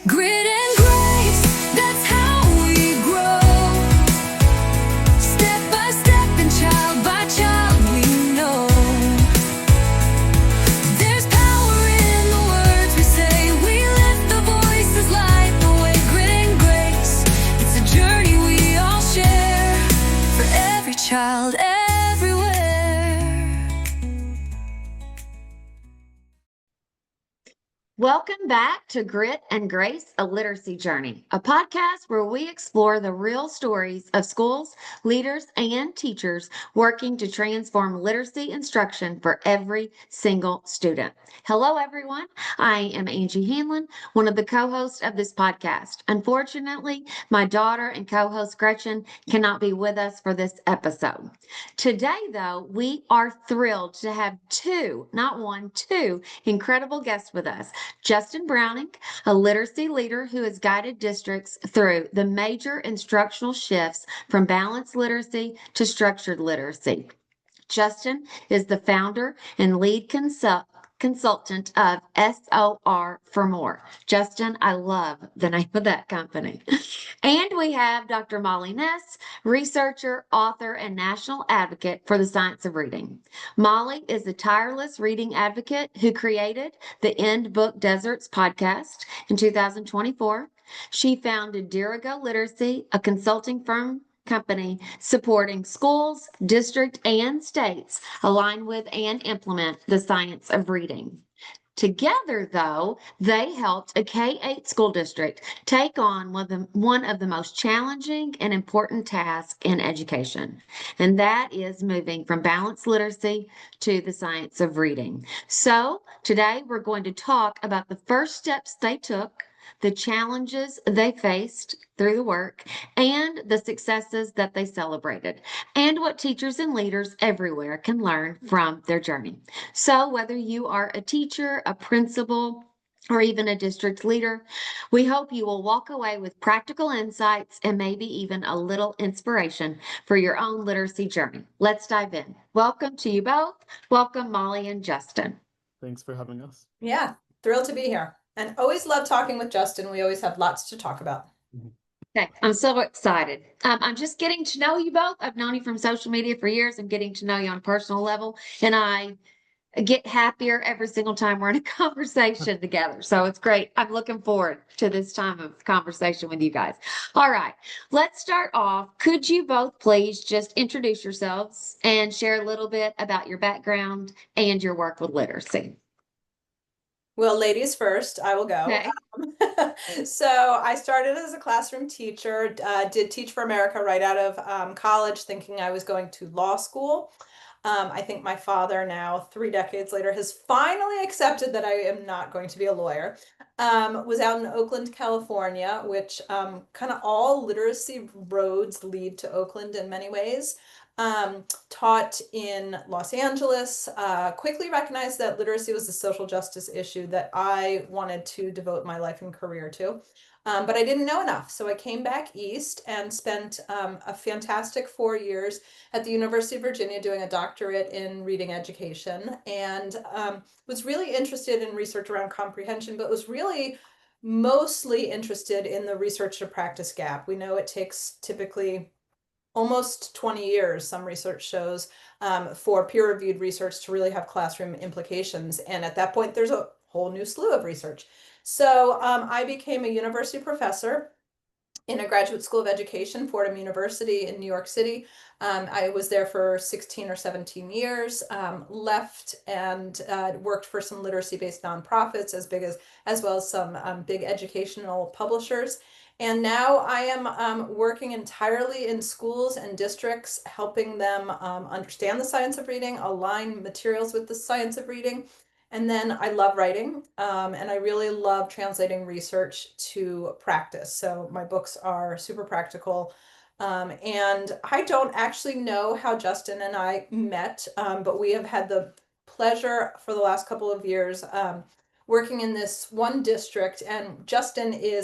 Grit and grace, that's how we grow. Step by step and child by child we know. There's power in the words we say. We lift the voices, light the way. Grit and grace, it's a journey we all share. For every child everywhere. Welcome back to Grit and Grace, a Literacy Journey, a podcast where we explore the real stories of schools, leaders, and teachers working to transform literacy instruction for every single student. Hello, everyone. I am Angie Hanlin, one of the co-hosts of this podcast. Unfortunately, my daughter and co-host Gretchen cannot be with us for this episode. Today, though, we are thrilled to have two, not one, two incredible guests with us. Justin Browning, a literacy leader who has guided districts through the major instructional shifts from balanced literacy to structured literacy. Justin is the founder and lead consultant of SOR for More. Justin, I love the name of that company. And we have Dr. Molly Ness, researcher, author, and national advocate for the science of reading. Molly is a tireless reading advocate who created the End Book Deserts podcast in 2024. She founded Dirigo Literacy, a consulting firm company supporting schools, district, and states align with and implement the science of reading. Together, though, they helped a K-8 school district take on one of the most challenging and important tasks in education, and that is moving from balanced literacy to the science of reading. So today we're going to talk about the first steps they took, the challenges they faced through the work, and the successes that they celebrated, and what teachers and leaders everywhere can learn from their journey. So, whether you are a teacher, a principal, or even a district leader, we hope you will walk away with practical insights and maybe even a little inspiration for your own literacy journey. Let's dive in. Welcome to you both. Welcome, Molly and Justin. Thanks for having us. Yeah, thrilled to be here. And always love talking with Justin. We always have lots to talk about. Okay, I'm so excited. I'm just getting to know you both. I've known you from social media for years. I'm getting to know you on a personal level, and I get happier every single time we're in a conversation together. So it's great. I'm looking forward to this time of conversation with you guys. All right, let's start off. Could you both please just introduce yourselves and share a little bit about your background and your work with literacy? Well, ladies first, I will go. Okay. So I started as a classroom teacher, did Teach for America right out of college, thinking I was going to law school. I think my father now, 3 decades later, has finally accepted that I am not going to be a lawyer. Was out in Oakland, California, which kind of all literacy roads lead to Oakland in many ways. Taught in Los Angeles, quickly recognized that literacy was a social justice issue that I wanted to devote my life and career to. But I didn't know enough. So I came back east and spent a fantastic 4 years at the University of Virginia doing a doctorate in reading education, and was really interested in research around comprehension, but was really mostly interested in the research to practice gap. We know it takes typically almost 20 years, some research shows, for peer-reviewed research to really have classroom implications. And at that point, there's a whole new slew of research. So I became a university professor in a graduate school of education, Fordham University in New York City. I was there for 16 or 17 years, left and worked for some literacy-based nonprofits as well as some big educational publishers. And now I am working entirely in schools and districts, helping them understand the science of reading, align materials with the science of reading. And then I love writing, and I really love translating research to practice. So my books are super practical. And I don't actually know how Justin and I met, but we have had the pleasure for the last couple of years working in this one district. And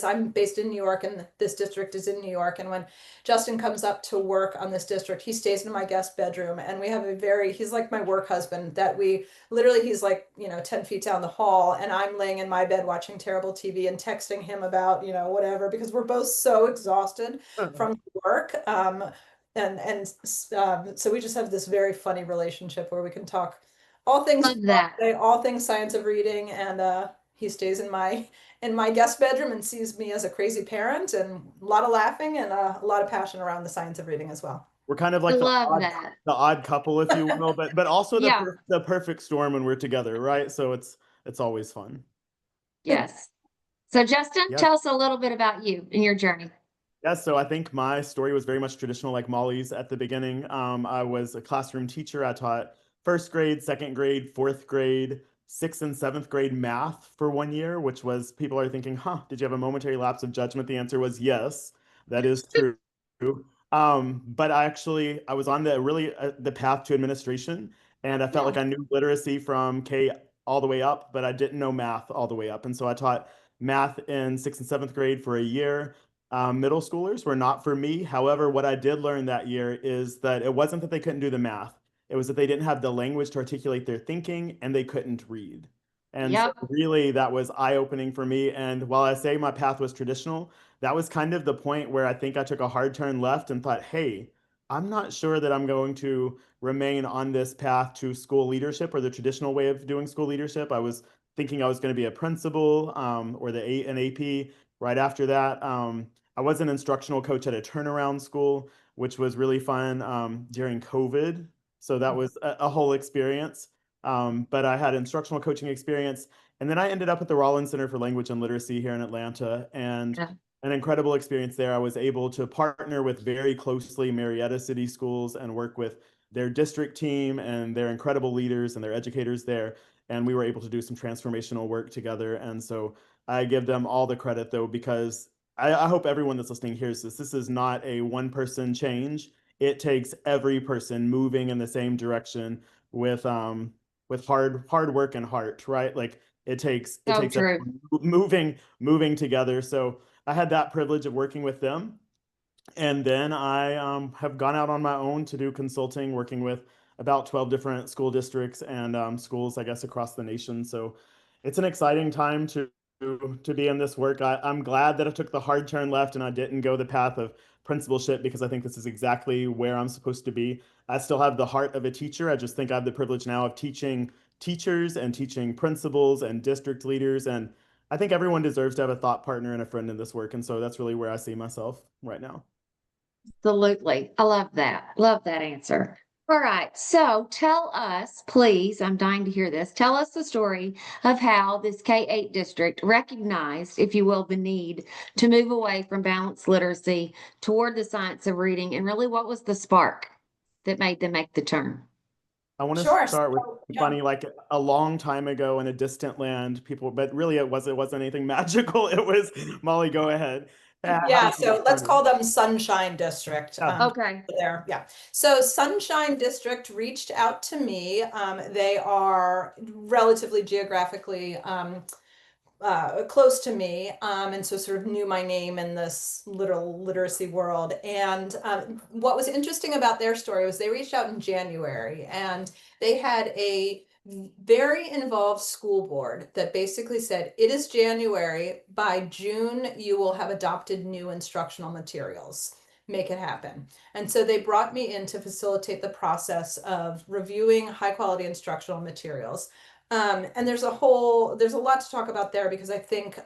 I'm based in New York, and this district is in New York. And when Justin comes up to work on this district, he stays in my guest bedroom. And we have he's like my work husband that he's like, 10 feet down the hall. And I'm laying in my bed watching terrible TV and texting him about, whatever, because we're both so exhausted from work. So we just have this very funny relationship where we can talk all things Love that. all things science of reading, and he stays in my guest bedroom and sees me as a crazy parent, and a lot of laughing and a lot of passion around the science of reading as well. We're kind of I like love that. the odd couple, if you will, but also Yeah. the perfect storm when we're together, right? So it's always fun. Yes. So Justin, Yeah. tell us a little bit about you and your journey. Yeah, so I think my story was very much traditional, like Molly's at the beginning. I was a classroom teacher. I taught first grade, second grade, fourth grade, sixth and seventh grade math for 1 year, which was, people are thinking, huh, did you have a momentary lapse of judgment? The answer was yes, that is true. But I was on the path to administration, and I felt like I knew literacy from K all the way up, but I didn't know math all the way up. And so I taught math in sixth and seventh grade for a year. Middle schoolers were not for me. However, what I did learn that year is that it wasn't that they couldn't do the math. It was that they didn't have the language to articulate their thinking and they couldn't read. And so Yep. really that was eye-opening for me. And while I say my path was traditional, that was kind of the point where I think I took a hard turn left and thought, hey, I'm not sure that I'm going to remain on this path to school leadership or the traditional way of doing school leadership. I was thinking I was going to be a principal or an AP right after that. I was an instructional coach at a turnaround school, which was really fun during COVID. So that was a whole experience. But I had instructional coaching experience. And then I ended up at the Rollins Center for Language and Literacy here in Atlanta, and Yeah. an incredible experience there. I was able to partner with very closely Marietta City Schools and work with their district team and their incredible leaders and their educators there. And we were able to do some transformational work together. And so I give them all the credit, though, because I hope everyone that's listening hears this. This is not a one person change. It takes every person moving in the same direction with hard work and heart, right? Like it So takes true. everyone moving together. So I had that privilege of working with them. And then I have gone out on my own to do consulting, working with about 12 different school districts and schools, I guess, across the nation. So it's an exciting time to be in this work. I'm glad that I took the hard turn left and I didn't go the path of principalship, because I think this is exactly where I'm supposed to be. I still have the heart of a teacher. I just think I have the privilege now of teaching teachers and teaching principals and district leaders. And I think everyone deserves to have a thought partner and a friend in this work. And so that's really where I see myself right now. Absolutely. I love that. Love that answer. All right. So tell us, please, I'm dying to hear this. Tell us the story of how this K-8 district recognized, if you will, the need to move away from balanced literacy toward the science of reading, and really what was the spark that made them make the turn? I want to Sure. start with So, yeah. funny, like a long time ago in a distant land, people, but really it wasn't anything magical. It was Molly, go ahead. How Yeah, did you get so let's started? call them Sunshine District. Yeah. Okay. There, yeah. So Sunshine District reached out to me. They are relatively geographically close to me, and so sort of knew my name in this little literacy world. And what was interesting about their story was they reached out in January, and they had a very involved school board that basically said, it is January, by June you will have adopted new instructional materials. Make it happen. And so they brought me in to facilitate the process of reviewing high quality instructional materials. And there's a lot to talk about there, because I think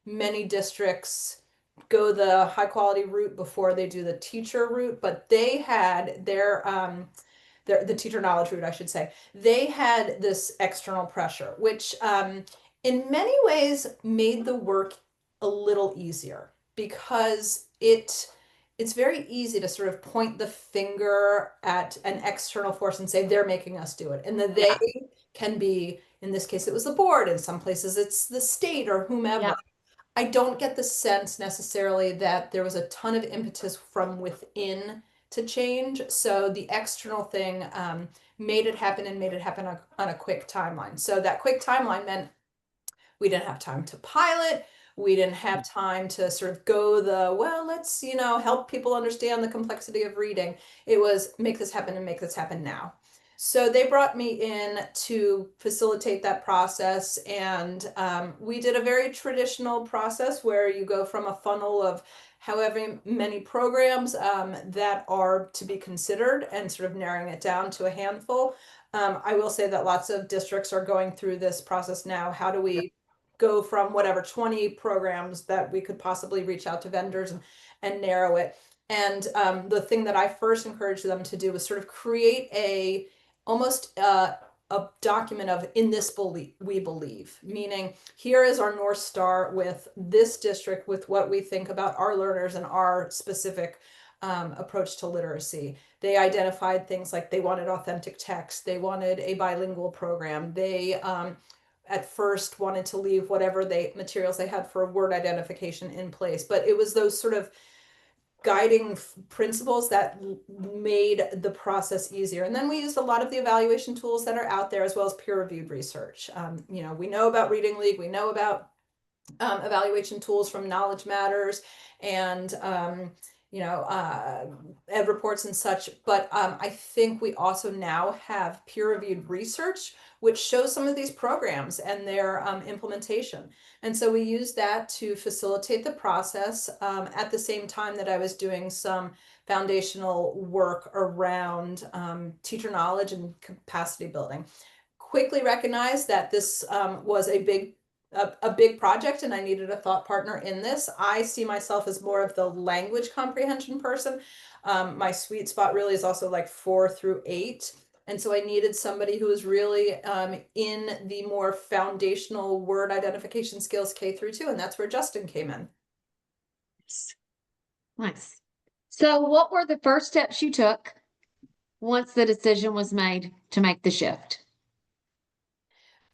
many districts go the high quality route before they do the teacher route, but they had the teacher knowledge route, I should say. They had this external pressure, which in many ways made the work a little easier, because it's very easy to sort of point the finger at an external force and say they're making us do it, and the they can be, in this case it was the board, in some places it's the state or whomever. Yeah. I don't get the sense necessarily that there was a ton of impetus from within to change. So the external thing made it happen, and made it happen on a quick timeline. So that quick timeline meant We didn't have time to pilot. We didn't have time to sort of go well, let's, help people understand the complexity of reading. It was make this happen and make this happen now. So they brought me in to facilitate that process, and we did a very traditional process where you go from a funnel of however many programs that are to be considered and sort of narrowing it down to a handful. I will say that lots of districts are going through this process now. How do we go from whatever 20 programs that we could possibly reach out to vendors and narrow it? And the thing that I first encouraged them to do was sort of create almost a document of in this we believe, meaning here is our North Star with this district, with what we think about our learners and our specific approach to literacy. They identified things like they wanted authentic text, they wanted a bilingual program, they at first wanted to leave whatever materials they had for word identification in place, but it was those sort of guiding principles that made the process easier. And then we used a lot of the evaluation tools that are out there, as well as peer-reviewed research. We know about Reading League, we know about evaluation tools from Knowledge Matters and ed reports and such. But I think we also now have peer-reviewed research which shows some of these programs and their implementation. And so we used that to facilitate the process at the same time that I was doing some foundational work around teacher knowledge and capacity building. Quickly recognized that this was a big project and I needed a thought partner in this. I see myself as more of the language comprehension person. My sweet spot really is also like 4 through 8. And so I needed somebody who was really in the more foundational word identification skills K through 2. And that's where Justin came in. Nice. So what were the first steps you took once the decision was made to make the shift?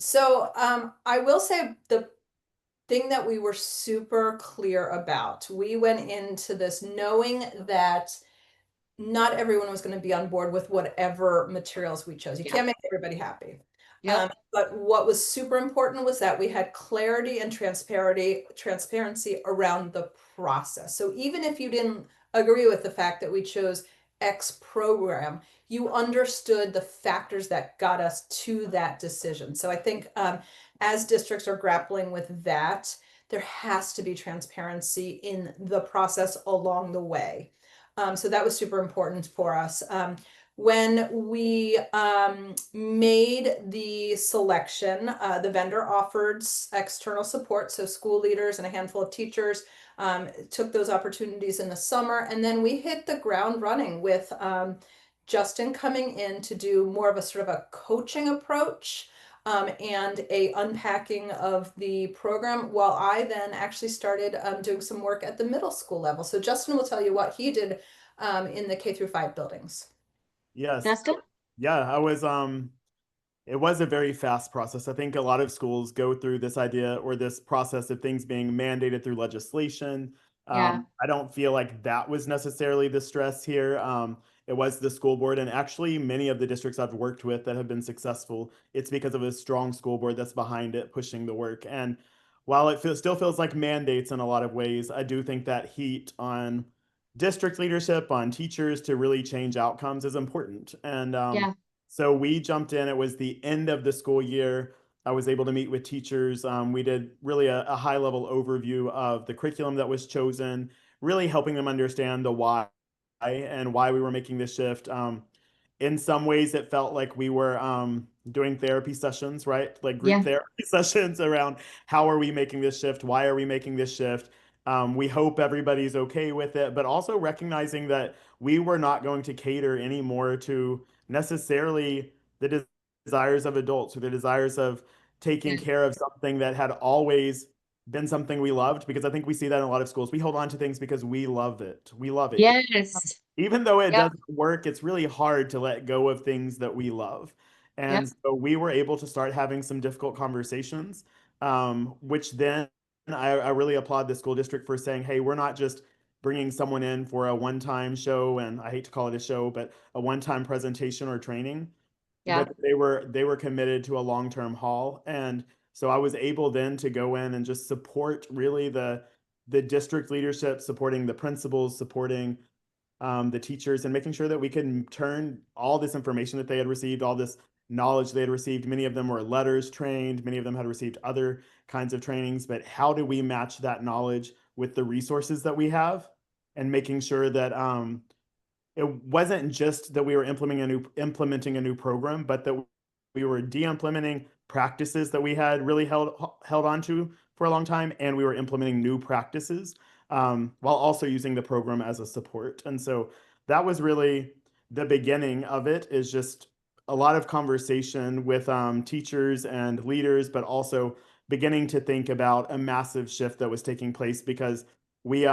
So I will say the thing that we were super clear about, we went into this knowing that not everyone was going to be on board with whatever materials we chose. You can't make everybody happy. But what was super important was that we had clarity and transparency around the process. So even if you didn't agree with the fact that we chose X program, you understood the factors that got us to that decision. So I think as districts are grappling with that, there has to be transparency in the process along the way. So that was super important for us. When we made the selection, the vendor offered external support. So school leaders and a handful of teachers took those opportunities in the summer. And then we hit the ground running with Justin coming in to do more of a sort of a coaching approach and a unpacking of the program, while I then actually started doing some work at the middle school level. So Justin will tell you what he did in the K through 5 buildings. Yes. Justin? Yeah, it was a very fast process. I think a lot of schools go through this idea or this process of things being mandated through legislation. Yeah. I don't feel like that was necessarily the stress here. It was the school board, and actually many of the districts I've worked with that have been successful, it's because of a strong school board that's behind it, pushing the work. And while still feels like mandates in a lot of ways, I do think that heat on district leadership, on teachers to really change outcomes is important. And so we jumped in. It was the end of the school year. I was able to meet with teachers. We did really a high level overview of the curriculum that was chosen, really helping them understand the why and why we were making this shift. In some ways, it felt like we were doing therapy sessions, right? Like group therapy sessions around how are we making this shift? Why are we making this shift? We hope everybody's okay with it, but also recognizing that we were not going to cater anymore to necessarily the desires of adults or the desires of taking care of something that had always been something we loved, because I think we see that in a lot of schools. We hold on to things because we love it. We love it. Yes. Even though it doesn't work, it's really hard to let go of things that we love. And so we were able to start having some difficult conversations, which then I really applaud the school district for saying, hey, we're not just bringing someone in for a one-time show, and I hate to call it a show, but a one-time presentation or training. But they were committed to a long-term haul. And So I was able then to go in and just support really the district leadership, supporting the principals, supporting the teachers, and making sure that we could turn all this information that they had received, all this knowledge they had received. Many of them were letters trained, many of them had received other kinds of trainings, but how do we match that knowledge with the resources that we have, and making sure that it wasn't just that we were implementing a new program, but that we were de-implementing practices that we had really held on to for a long time, and we were implementing new practices while also using the program as a support. And so that was really the beginning of it, is just a lot of conversation with teachers and leaders, but also beginning to think about a massive shift that was taking place, because we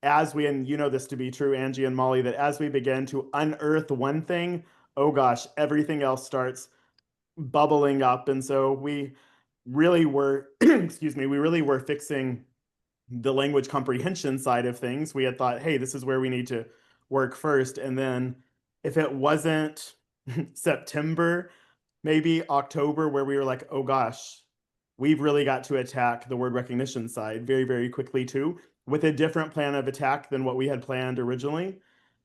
as we, and you know this to be true, Angie and Molly, that as we begin to unearth one thing, oh gosh, everything else starts bubbling up. And so we really were excuse me, we really were fixing the language comprehension side of things. We had thought, hey, this is where we need to work first. And then if it wasn't September, maybe October, where we were like, oh gosh, we've really got to attack the word recognition side very, very quickly too, with a different plan of attack than what we had planned originally.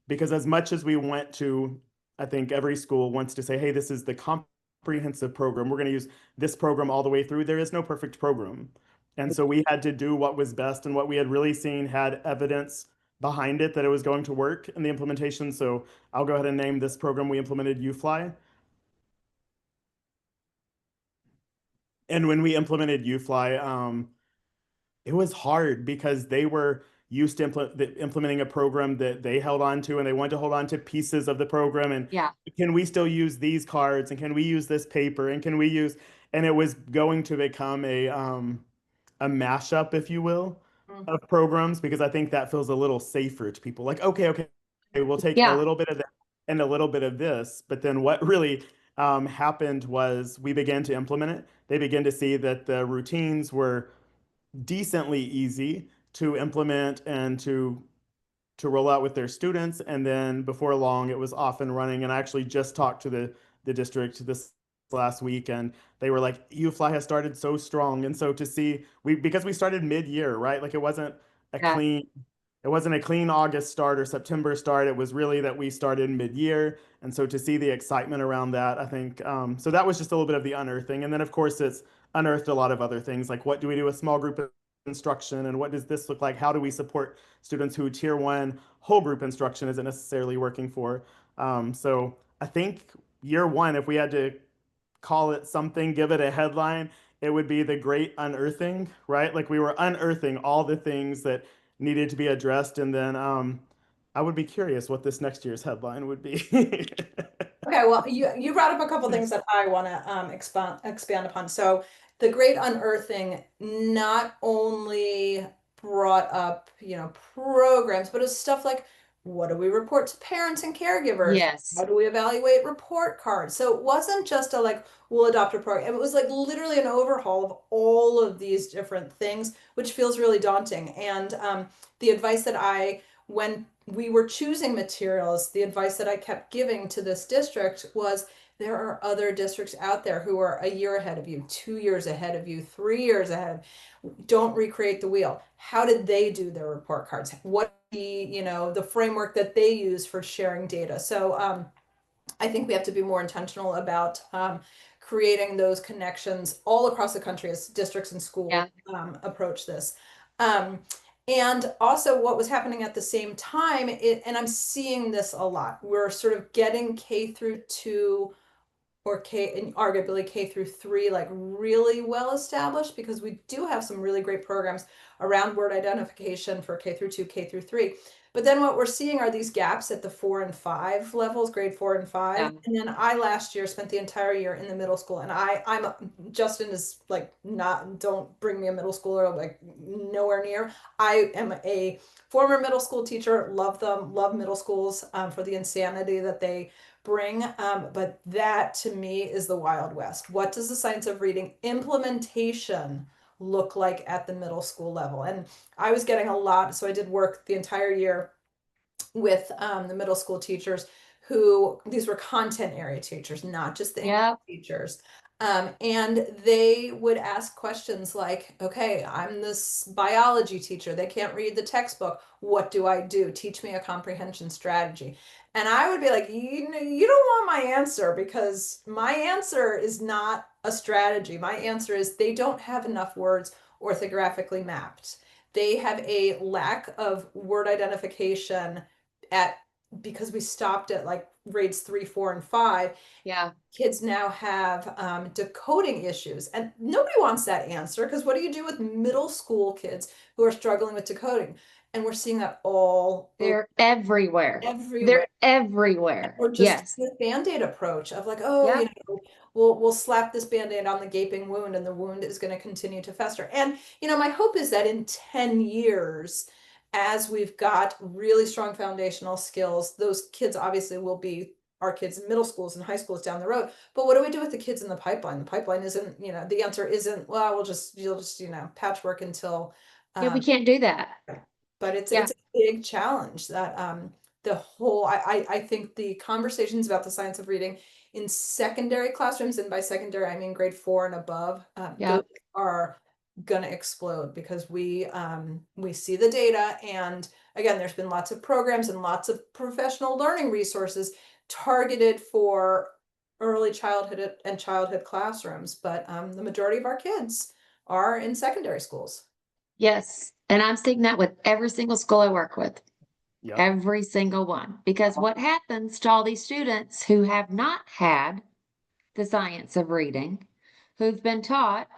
Because as much as we went to, I think every school wants to say, hey, this is the comprehensive program, we're going to use this program all the way through. There is no perfect program. And so we had to do what was best, and what we had really seen had evidence behind it that it was going to work in the implementation. So I'll go ahead and name this program we implemented UFly. And when we implemented UFly, it was hard because they were used to implementing a program that they held on to, and they wanted to hold on to pieces of the program. And Yeah. can we still use these cards? And can we use this paper? And can we use? And it was going to become a mashup, if you will, of programs, because I think that feels a little safer to people. Like, okay, we'll take a Yeah. little bit of that and a little bit of this. But then what really happened was we began to implement it. They began to see that the routines were decently easy to implement and to roll out with their students. And then before long, it was off and running. And I actually just talked to the district this last week, and they were like, UFly has started so strong. And so to see, because we started mid-year, right? Like a Yeah. clean, it wasn't a clean August start or September start. It was really that we started mid-year. And so to see the excitement around that, I think, so that was just a little bit of the unearthing. And then of course it's unearthed a lot of other things, like what do we do with small group instruction, and what does this look like? How do we support students who tier one whole group instruction isn't necessarily working for? So I think year one, if we had to call it something, give it a headline, it would be the great unearthing, right? Like we were unearthing all the things that needed to be addressed. And then I would be curious what this next year's headline would be. Okay, well, you brought up a couple things that I want to expand upon. So the great unearthing not only brought up, programs, but it's stuff like, what do we report to parents and caregivers? Yes. How do we evaluate report cards? So it wasn't just a like, we'll adopt a program. It was like literally an overhaul of all of these different things, which feels really daunting. And the advice that when we were choosing materials, the advice that I kept giving to this district was, there are other districts out there who are a year ahead of you, 2 years ahead of you, 3 years ahead. Don't recreate the wheel. How did they do their report cards? What the framework that they use for sharing data? So I think we have to be more intentional about creating those connections all across the country as districts and schools Yeah. approach this. And also what was happening at the same time, and I'm seeing this a lot, we're sort of getting K through 2 or K, and arguably K through 3, like really well established, because we do have some really great programs around word identification for K through 2, K through 3. But then what we're seeing are these gaps at the 4 and 5 levels, grade 4 and 5. Yeah. And then I last year spent the entire year in the middle school, and Justin is like, don't bring me a middle schooler, like nowhere near. I am a former middle school teacher, love them, love middle schools for the insanity that they bring. But that to me is the Wild West. What does the science of reading implementation look like at the middle school level? And I was getting a lot, so I did work the entire year with the middle school teachers, who these were content area teachers, not just the English teachers. And they would ask questions like, okay, I'm this biology teacher. They can't read the textbook. What do I do? Teach me a comprehension strategy. And I would be like, you don't want my answer, because my answer is not a strategy. My answer is they don't have enough words orthographically mapped. They have a lack of word identification at because we stopped at like grades 3, 4, and 5. Yeah. Kids now have decoding issues, and nobody wants that answer, because what do you do with middle school kids who are struggling with decoding? And we're seeing that all They're everywhere. everywhere. They're everywhere. Or just Yes. the band-aid approach of like, oh, Yeah. we'll slap this band-aid on the gaping wound, and the wound is going to continue to fester. And my hope is that in 10 years, as we've got really strong foundational skills, those kids obviously will be our kids in middle schools and high schools down the road. But what do we do with the kids in the pipeline? The pipeline isn't, the answer isn't, well, you'll just, patchwork until Yeah, we um, can't do that. but it's Yeah. a big challenge that the whole I think the conversations about the science of reading in secondary classrooms, and by secondary I mean grade 4 and above, Yeah. those are gonna explode, because we see the data. And again, there's been lots of programs and lots of professional learning resources targeted for early childhood and childhood classrooms, but the majority of our kids are in secondary schools. Yes. And I'm seeing that with every single school I work with. Yep. Every single one. Because what happens to all these students who have not had the science of reading, who've been taught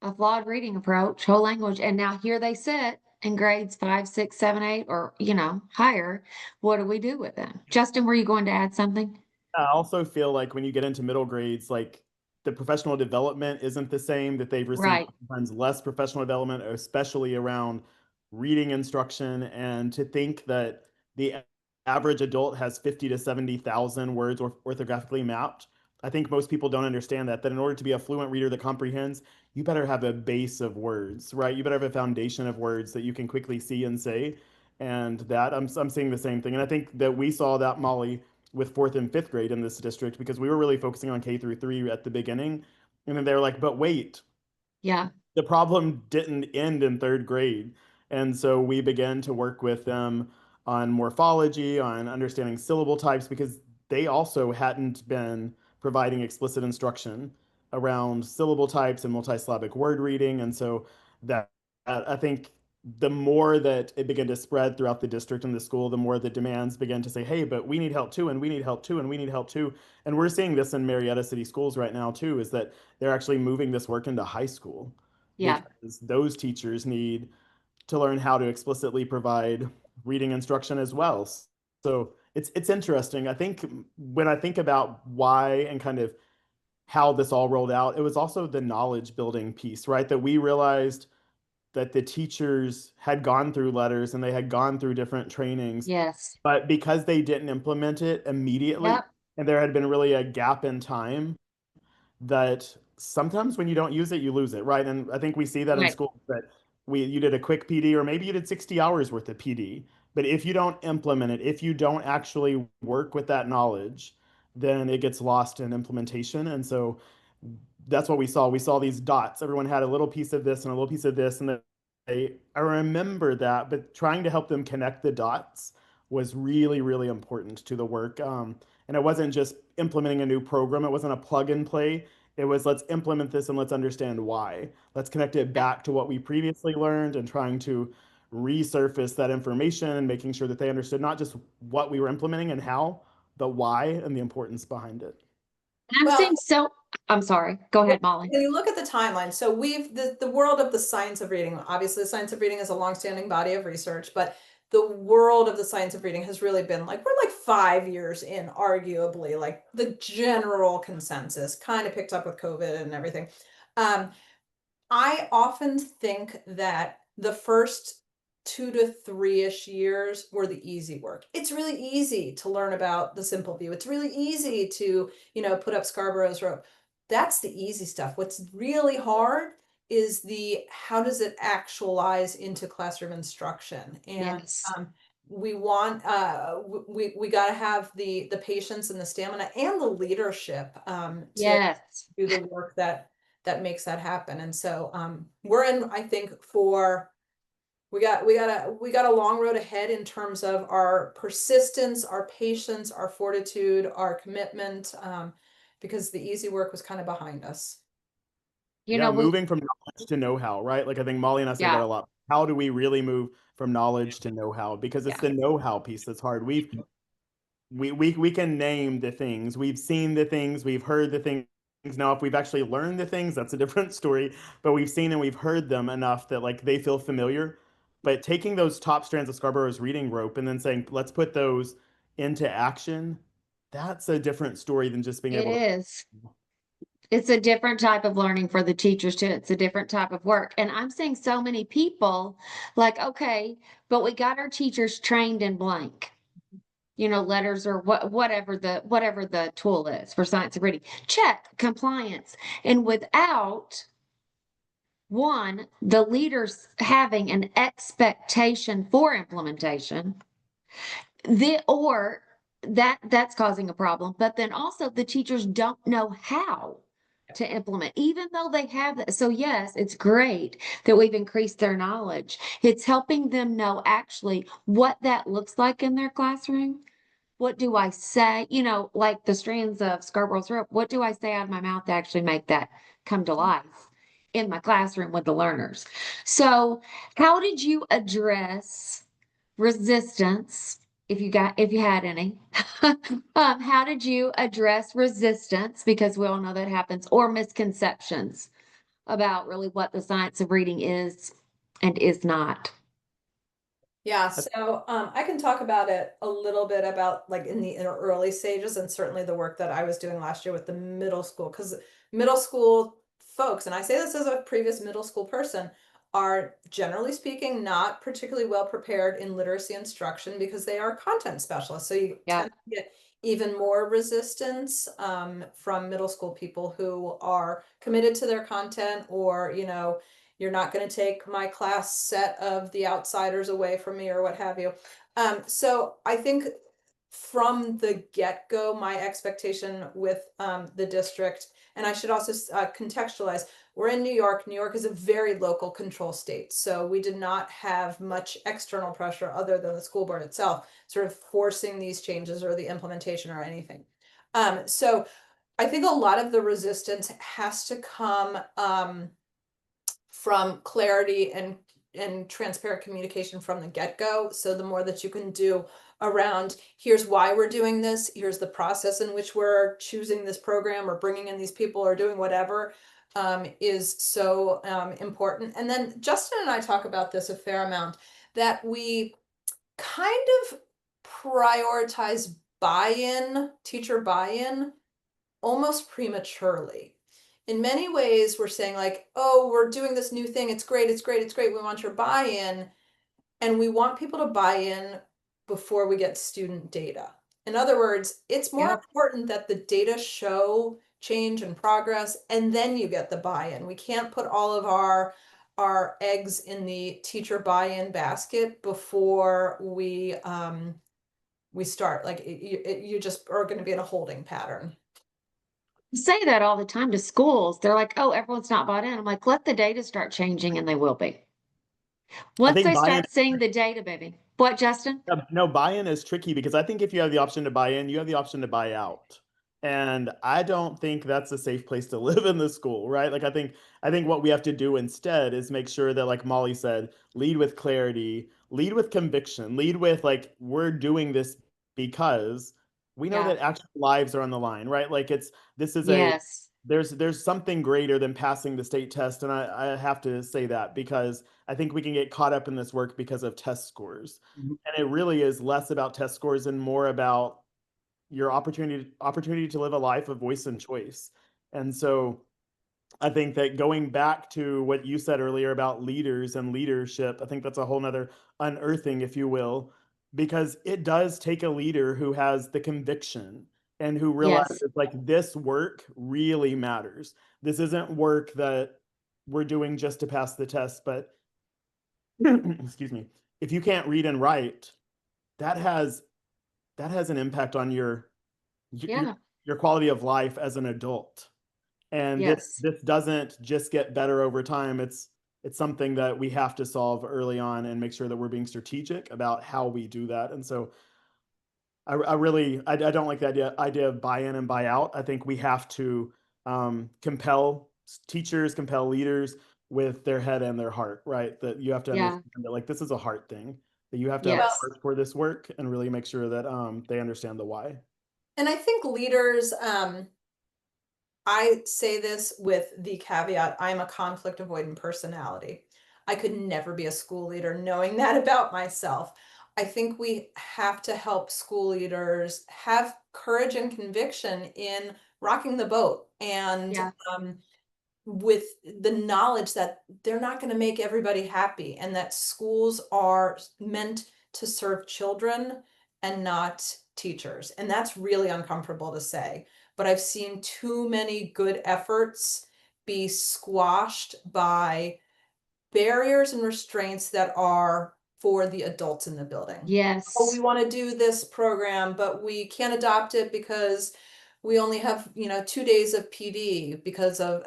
a flawed reading approach, whole language, and now here they sit in grades 5, 6, 7, 8, or higher. What do we do with them? Justin, were you going to add something? I also feel like when you get into middle grades, like the professional development isn't the same, that they've received Right. sometimes less professional development, especially around reading instruction. And to think that the average adult has 50 to 70,000 words orthographically mapped, I think most people don't understand that in order to be a fluent reader that comprehends, you better have a base of words, right? You better have a foundation of words that you can quickly see and say. And that I'm seeing the same thing. And I think that we saw that, Molly, with fourth and fifth grade in this district, because we were really focusing on K through 3 at the beginning. And then they were like, but wait, Yeah. the problem didn't end in third grade. And so we began to work with them on morphology, on understanding syllable types, because they also hadn't been providing explicit instruction around syllable types and multisyllabic word reading. And so that I think the more that it began to spread throughout the district and the school, the more the demands began to say, hey, but we need help too, and we need help too, and we need help too. And we're seeing this in Marietta City schools right now too, is that they're actually moving this work into high school, Yeah. because those teachers need to learn how to explicitly provide reading instruction as well. So it's interesting. I think when I think about why and kind of how this all rolled out, it was also the knowledge building piece, right? That we realized that the teachers had gone through letters and they had gone through different trainings, Yes. but because they didn't implement it immediately, Yep. and there had been really a gap in time, that sometimes when you don't use it, you lose it, right? And I think we see that in Right. schools, that you did a quick PD, or maybe you did 60 hours worth of PD, but if you don't implement it, if you don't actually work with that knowledge, then it gets lost in implementation. And so that's what we saw. We saw these dots. Everyone had a little piece of this and a little piece of this, and I remember that, but trying to help them connect the dots was really, really important to the work. And it wasn't just implementing a new program. It wasn't a plug and play. It was, let's implement this and let's understand why. Let's connect it back to what we previously learned, and trying to resurface that information and making sure that they understood not just what we were implementing and how, but why and the importance behind it. And I'm Well, seeing I'm sorry. Go when ahead, Molly. you look at the timeline, so the world of the science of reading, obviously the science of reading is a longstanding body of research, but the world of the science of reading has really been like, we're like 5 years in, arguably, like the general consensus kind of picked up with COVID and everything. I often think that the first 2 to 3-ish years were the easy work. It's really easy to learn about the simple view. It's really easy to, put up Scarborough's rope. That's the easy stuff. What's really hard is the how does it actualize into classroom instruction? And Yes. we want we got to have the patience and the stamina and the leadership to Yes. do the work that makes that happen. And so we're in, I think, for we got a long road ahead in terms of our persistence, our patience, our fortitude, our commitment, because the easy work was kind of behind us. You Yeah, know, we, moving from knowledge to know-how, right? Like I think Molly and I say that yeah, a lot. How do we really move from knowledge to know-how? Because it's yeah, the know-how piece that's hard. We can name the things. We've seen the things, we've heard the things. Now, if we've actually learned the things, that's a different story. But we've seen and we've heard them enough that like they feel familiar. But taking those top strands of Scarborough's reading rope and then saying, let's put those into action, that's a different story than just being it able to. is. It's a different type of learning for the teachers too. It's a different type of work. And I'm seeing so many people like, okay, but we got our teachers trained in blank, letters or whatever the tool is for science and reading. Check compliance. And without one, the leaders having an expectation for implementation, or that's causing a problem. But then also the teachers don't know how to implement, even though they have that. So yes, it's great that we've increased their knowledge. It's helping them know actually what that looks like in their classroom. What do I say? Like the strands of Scarborough's rope, what do I say out of my mouth to actually make that come to life in my classroom with the learners? So, how did you address resistance? If you had any, how did you address resistance? Because we all know that happens, or misconceptions about really what the science of reading is and is not. Yeah, so I can talk about it a little bit about like in the early stages, and certainly the work that I was doing last year with the middle school, because middle school folks, and I say this as a previous middle school person, are generally speaking not particularly well prepared in literacy instruction because they are content specialists. So you Yeah. tend to get even more resistance from middle school people who are committed to their content, or you're not going to take my class set of The Outsiders away from me or what have you. So I think from the get-go, my expectation with the district, and I should also contextualize, we're in New York. New York is a very local control state. So we did not have much external pressure other than the school board itself, sort of forcing these changes or the implementation or anything. So I think a lot of the resistance has to come from clarity and transparent communication from the get-go. So the more that you can do around, here's why we're doing this, here's the process in which we're choosing this program or bringing in these people or doing whatever, is so important. And then Justin and I talk about this a fair amount, that we kind of prioritize buy-in, teacher buy-in, almost prematurely. In many ways, we're saying like, oh, we're doing this new thing. It's great. It's great. It's great. We want your buy-in. And we want people to buy in before we get student data. In other words, it's more Yep. important that the data show change and progress, and then you get the buy-in. We can't put all of our eggs in the teacher buy-in basket before we start. Like you just are going to be in a holding pattern. Say that all the time to schools. They're like, oh, everyone's not bought in. I'm like, let the data start changing and they will be. I Once think they buy-in. start seeing the data, baby. What, Justin? No, buy-in is tricky because I think if you have the option to buy in, you have the option to buy out. And I don't think that's a safe place to live in the school, right? Like I think what we have to do instead is make sure that, like Molly said, lead with clarity, lead with conviction, lead with like we're doing this because we know Yeah. that actual lives are on the line, right? Like this is a Yes. there's something greater than passing the state test, and I have to say that because I think we can get caught up in this work because of test scores. Mhm. And it really is less about test scores and more about your opportunity to live a life of voice and choice. And so I think that going back to what you said earlier about leaders and leadership, I think that's a whole nother unearthing, if you will, because it does take a leader who has the conviction and who Yes. realizes like this work really matters. This isn't work that we're doing just to pass the test, but excuse me, if you can't read and write, that has an impact on your, Yeah. your quality of life as an adult. And Yes. this doesn't just get better over time. It's something that we have to solve early on and make sure that we're being strategic about how we do that. And so I really I don't like the idea of buy in and buy out. I think we have to compel teachers, compel leaders with their head and their heart, right? That you have to Yeah. understand that like this is a heart thing. That you have to have a Well, Yes. heart for this work and really make sure that they understand the why. and I think leaders, I say this with the caveat, I'm a conflict avoidant personality. I could never be a school leader knowing that about myself. I think we have to help school leaders have courage and conviction in rocking the boat and Yeah. with the knowledge that they're not going to make everybody happy and that schools are meant to serve children and not teachers. And that's really uncomfortable to say. But I've seen too many good efforts be squashed by barriers and restraints that are for the adults in the building. Oh, we Yes. want to do this program, but we can't adopt it because we only have, 2 days of PD because of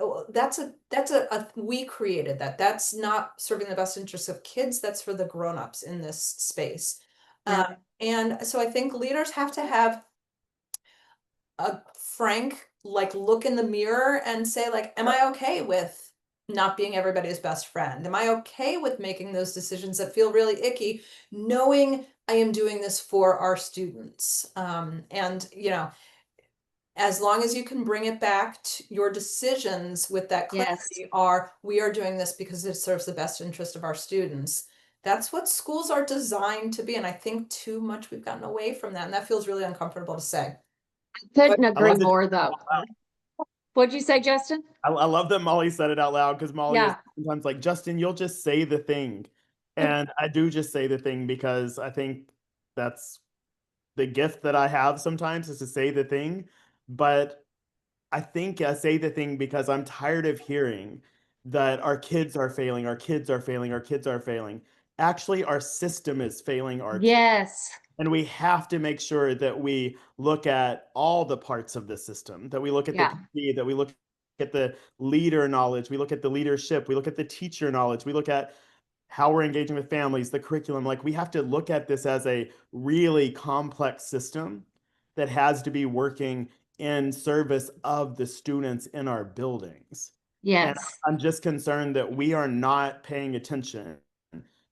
we created that. That's not serving the best interests of kids. That's for the grown-ups in this space. Yeah. And so I think leaders have to have a frank look in the mirror and say am I okay with not being everybody's best friend? Am I okay with making those decisions that feel really icky, knowing I am doing this for our students? And as long as you can bring it back to your decisions with that Yes. clarity we are doing this because it serves the best interest of our students. That's what schools are designed to be. And I think too much we've gotten away from that. And that feels really uncomfortable to say. Couldn't I agree love that. more though. What'd you say, Justin? I love that Molly said it out loud because Molly is Yeah. sometimes like, Justin, you'll just say the thing. And I do just say the thing because I think that's the gift that I have sometimes is to say the thing. But I think I say the thing because I'm tired of hearing that our kids are failing, our kids are failing, our kids are failing. Actually, our system is failing our kids. Yes. And we have to make sure that we look at all the parts of the system, that we look at the Yeah. community, that we look at the leader knowledge, we look at the leadership, we look at the teacher knowledge, we look at how we're engaging with families, the curriculum. Like we have to look at this as a really complex system that has to be working in service of the students in our buildings. And Yes. I'm just concerned that we are not paying attention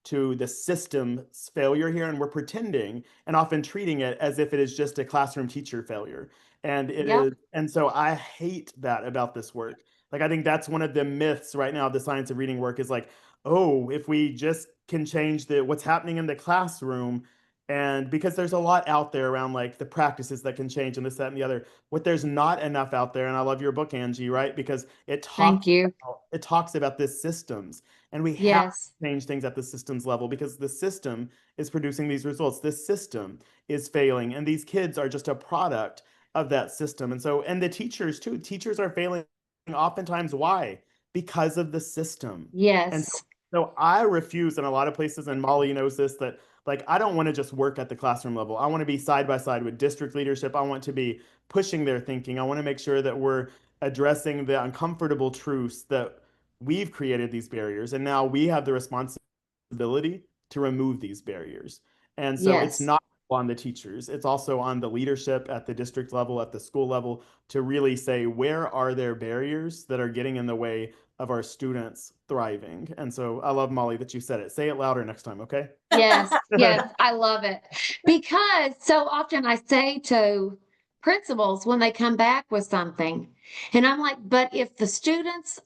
to the system's failure here, and we're pretending and often treating it as if it is just a classroom teacher failure. And it Yep. is, and so I hate that about this work. Like I think that's one of the myths right now of the science of reading work is like, oh, if we just can change the what's happening in the classroom, and because there's a lot out there around like the practices that can change and this, that, and the other. What there's not enough out there, and I love your book, Angie, right? Because Thank you. it talks about this systems, and we have Yes. change things at the systems level because the system is producing these results. This system is failing, and these kids are just a product of that system. And so, and the teachers too, teachers are failing oftentimes. Why? Because of the system. And Yes. so I refuse in a lot of places, and Molly knows this, that like I don't want to just work at the classroom level. I want to be side by side with district leadership. I want to be pushing their thinking. I want to make sure that we're addressing the uncomfortable truths that we've created these barriers, and now we have the responsibility to remove these barriers. And so it's Yes. not on the teachers, it's also on the leadership at the district level, at the school level, to really say, where are there barriers that are getting in the way of our students thriving? And so I love, Molly, that you said it. Say it louder next time, okay? Yes. Yes. I love it because so often I say to principals when they come back with something, and I'm like, but if the students,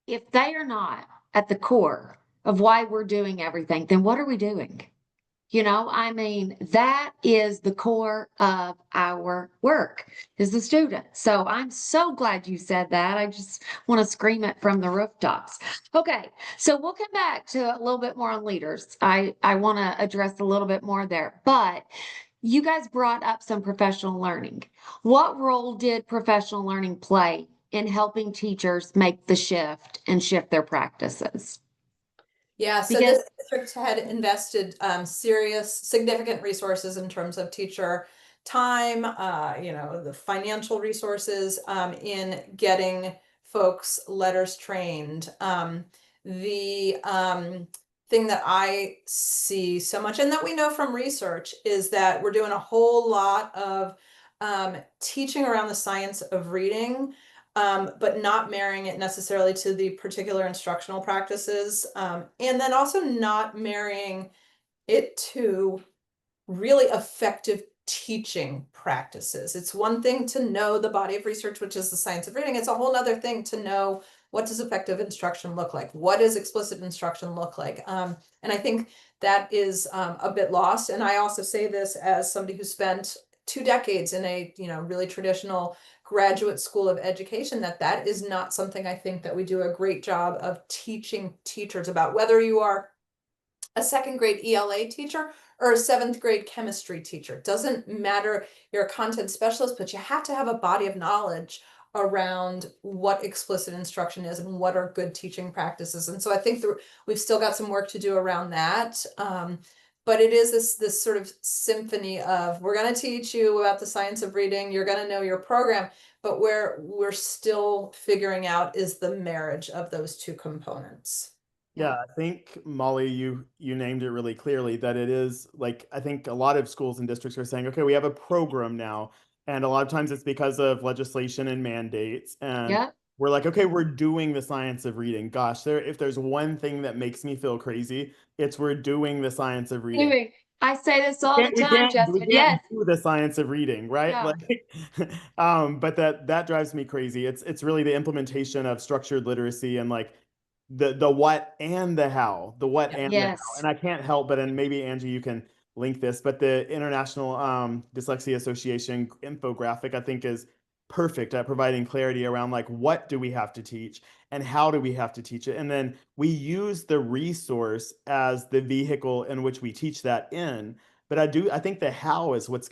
if they are not at the core of why we're doing everything, then what are we doing? I mean, that is the core of our work is the student. So I'm so glad you said that. I just want to scream it from the rooftops. Okay. So we'll come back to a little bit more on leaders. I want to address a little bit more there, but you guys brought up some professional learning. What role did professional learning play in helping teachers make the shift and shift their practices? Yeah, so Because this district had invested serious, significant resources in terms of teacher time, the financial resources in getting folks letters trained. The thing that I see so much, and that we know from research, is that we're doing a whole lot of teaching around the science of reading, but not marrying it necessarily to the particular instructional practices, and then also not marrying it to really effective teaching practices. It's one thing to know the body of research, which is the science of reading. It's a whole other thing to know, what does effective instruction look like? What does explicit instruction look like? And I think that is a bit lost. And I also say this as somebody who spent 2 decades in a really traditional graduate school of education, that is not something I think that we do a great job of teaching teachers about, whether you are a second grade ELA teacher or a seventh grade chemistry teacher. It doesn't matter, you're a content specialist, but you have to have a body of knowledge around what explicit instruction is and what are good teaching practices. And so I think we've still got some work to do around that. But it is this sort of symphony of, we're going to teach you about the science of reading, you're going to know your program, but where we're still figuring out is the marriage of those two components. Yeah, I think Molly, you named it really clearly that it is like I think a lot of schools and districts are saying, okay, we have a program now, and a lot of times it's because of legislation and mandates, and yep. we're like, okay, we're doing the science of reading. Gosh, if there's one thing that makes me feel crazy, it's we're doing the science of reading. Anyway, I say this all the time, We Justin. can't Yes. do the science of reading, right? Yeah. Like, but that drives me crazy. It's really the implementation of structured literacy and like the what and the how, the what and the how. Yes. And I can't help but, and maybe Angie, you can link this, but the International Dyslexia Association infographic, I think, is perfect at providing clarity around like what do we have to teach and how do we have to teach it. And then we use the resource as the vehicle in which we teach that in. But I think the how is what's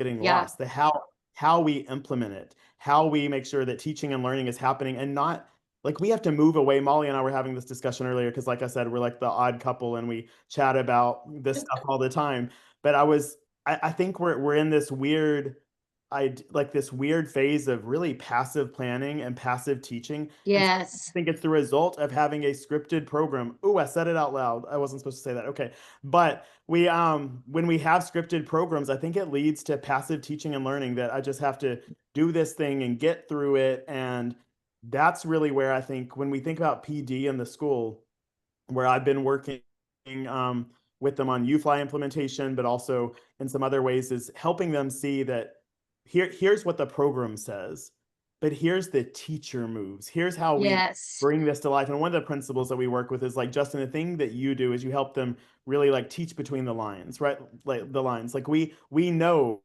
getting Yeah. lost. The how we implement it, how we make sure that teaching and learning is happening and not like we have to move away. Molly and I were having this discussion earlier because, like I said, we're like the odd couple and we chat about this stuff all the time. But I think we're in this weird, this weird phase of really passive planning and passive teaching. And so I Yes. think it's the result of having a scripted program. Ooh, I said it out loud. I wasn't supposed to say that. Okay. But we when we have scripted programs, I think it leads to passive teaching and learning that I just have to do this thing and get through it. And that's really where I think when we think about PD in the school, where I've been working with them on UFly implementation, but also in some other ways, is helping them see that here's what the program says, but here's the teacher moves. Here's how we Yes. bring this to life. And one of the principles that we work with is like, Justin, the thing that you do is you help them really like teach between the lines, right? Like the lines, like we know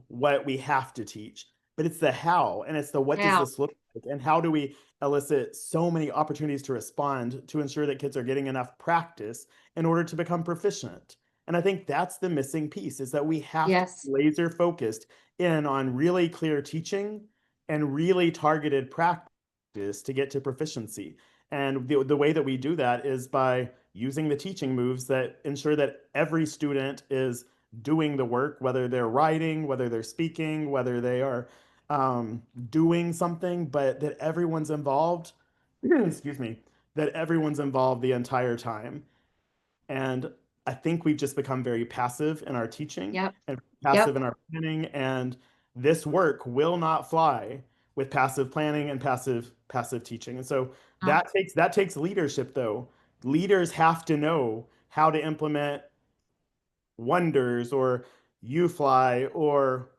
what we have to teach, but it's the how and it's the what does How? this look like and how do we elicit so many opportunities to respond to ensure that kids are getting enough practice in order to become proficient. And I think that's the missing piece is that we have to Yes. be laser focused in on really clear teaching and really targeted practice to get to proficiency. And the way that we do that is by using the teaching moves that ensure that every student is doing the work, whether they're writing, whether they're speaking, whether they are doing something, but that everyone's involved, excuse me, that everyone's involved the entire time. And I think we've just become very passive in our teaching Yep. and Yep. passive in our planning. And this work will not fly with passive planning and passive teaching. And so Oh, that takes leadership though. Leaders have to know how to implement Wonders or UFly or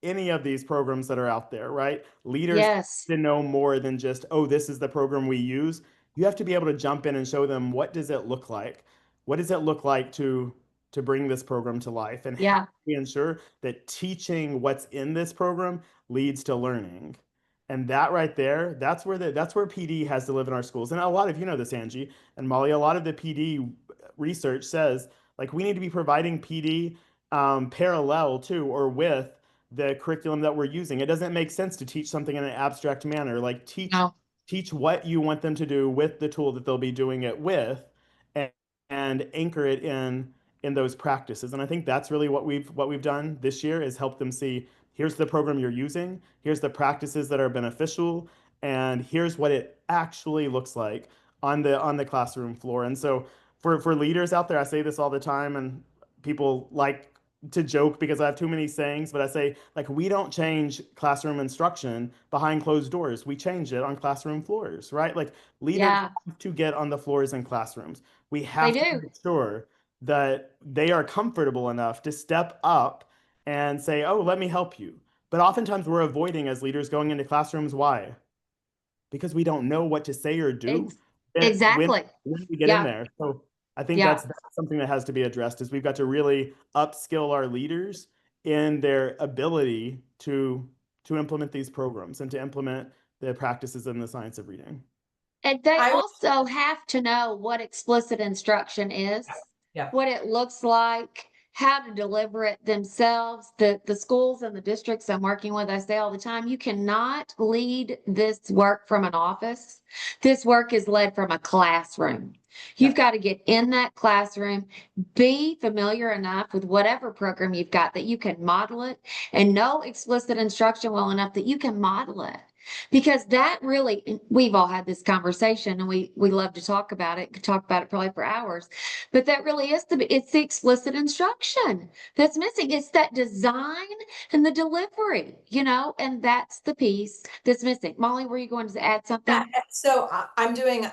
any of these programs that are out there, right? Leaders yes. to know more than just, oh, this is the program we use. You have to be able to jump in and show them what does it look like? What does it look like to bring this program to life? And how do Yeah. we ensure that teaching what's in this program leads to learning? And that right there, that's where PD has to live in our schools. And a lot of you know this, Angie and Molly, a lot of the PD research says like we need to be providing PD parallel to or with the curriculum that we're using. It doesn't make sense to teach something in an abstract manner. Like teach No. teach what you want them to do with the tool that they'll be doing it with, and anchor it in those practices. And I think that's really what we've done this year is help them see here's the program you're using, here's the practices that are beneficial, and here's what it actually looks like on the classroom floor. And so for leaders out there, I say this all the time, and people like to joke because I have too many sayings, but I say, like, we don't change classroom instruction behind closed doors. We change it on classroom floors, right? Like, leaders Yeah, have to get on the floors in classrooms. We they have to do. make sure that they are comfortable enough to step up and say, oh, let me help you. But oftentimes we're avoiding as leaders going into classrooms. Why? Because we don't know what to say or do Ex- when exactly. when we get in Yeah, there. So I think yeah. that's something that has to be addressed is we've got to really upskill our leaders in their ability to implement these programs and to implement the practices in the science of reading. And they I would, also have to know what explicit instruction is, yeah. what it looks like, how to deliver it themselves. The schools and the districts I'm working with, I say all the time, you cannot lead this work from an office. This work is led from a classroom. You've Yeah. got to get in that classroom, be familiar enough with whatever program you've got that you can model it, and know explicit instruction well enough that you can model it. Because that really, we've all had this conversation and we love to talk about it, could talk about it probably for hours, but that really is it's the explicit instruction that's missing. It's that design and the delivery, and that's the piece that's missing. Molly, were you going to add Yeah, something? so I'm doing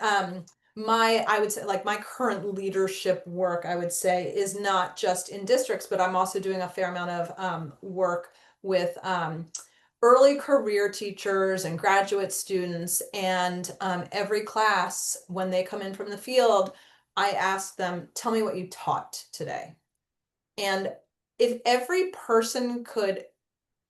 I would say like my current leadership work, I would say, is not just in districts, but I'm also doing a fair amount of work with early career teachers and graduate students. And every class, when they come in from the field, I ask them, tell me what you taught today. And if every person could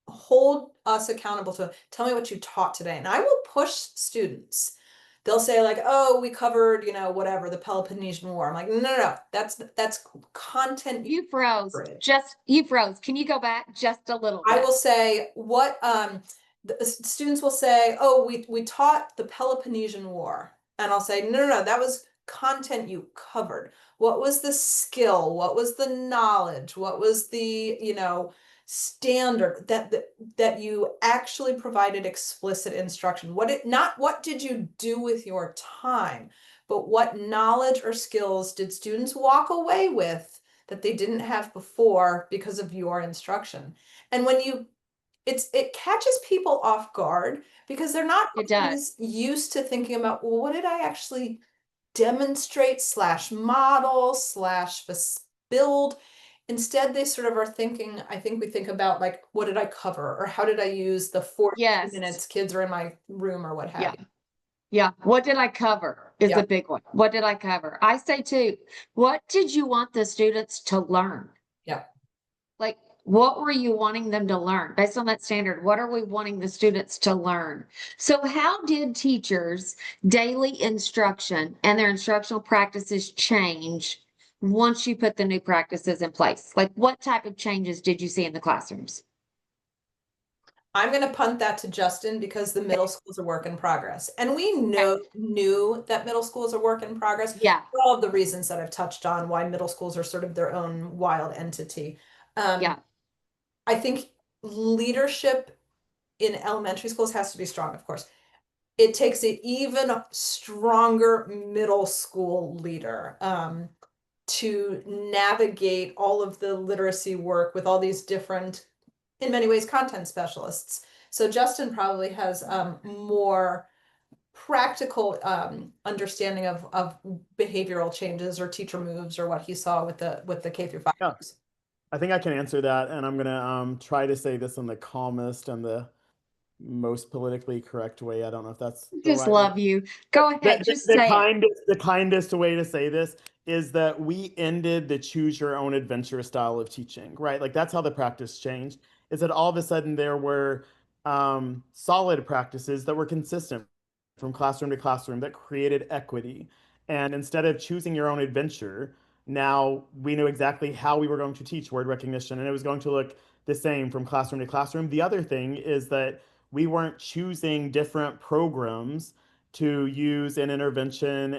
hold us accountable to tell me what you taught today, and I will push students. They'll say like, oh, we covered, whatever, the Peloponnesian War. I'm like, no, no, no, that's content you You froze. covered. You froze. Can you go back just a little I bit? will say what the students will say, oh, we taught the Peloponnesian War. And I'll say, no, no, no, that was content you covered. What was the skill? What was the knowledge? What was the, standard that you actually provided explicit instruction? Not what did you do with your time, but what knowledge or skills did students walk away with that they didn't have before because of your instruction? And when it catches people off guard because they're not It does. always used to thinking about, well, what did I actually demonstrate slash model slash build? Instead, they sort of are thinking, I think we think about like, what did I cover? Or how did I use the 42 Yes. minutes kids are in my room or what have Yeah. you? Yeah. What did I cover is Yeah. the big one. What did I cover? I say too, what did you want the students to learn? Yeah. Like, what were you wanting them to learn? Based on that standard, what are we wanting the students to learn? So, how did teachers' daily instruction and their instructional practices change once you put the new practices in place? Like, what type of changes did you see in the classrooms? I'm going to punt that to Justin because the middle school is a work in progress. And we Okay. knew that middle school is a work in progress Yeah, for all of the reasons that I've touched on, why middle schools are sort of their own wild entity. yeah, I think leadership in elementary schools has to be strong, of course. It takes an even stronger middle school leader to navigate all of the literacy work with all these different, in many ways, content specialists. So Justin probably has more practical understanding of behavioral changes or teacher moves or what he saw with the K through 5 Yeah, folks. I think I can answer that, and I'm gonna try to say this in the calmest and the most politically correct way. I don't know if that's the just right way. love you. Go ahead, just The say it. kindest way to say this is that we ended the choose your own adventure style of teaching, right? Like that's how the practice changed. Is that all of a sudden there were solid practices that were consistent from classroom to classroom that created equity. And instead of choosing your own adventure, now we knew exactly how we were going to teach word recognition, and it was going to look the same from classroom to classroom. The other thing is that we weren't choosing different programs to use in intervention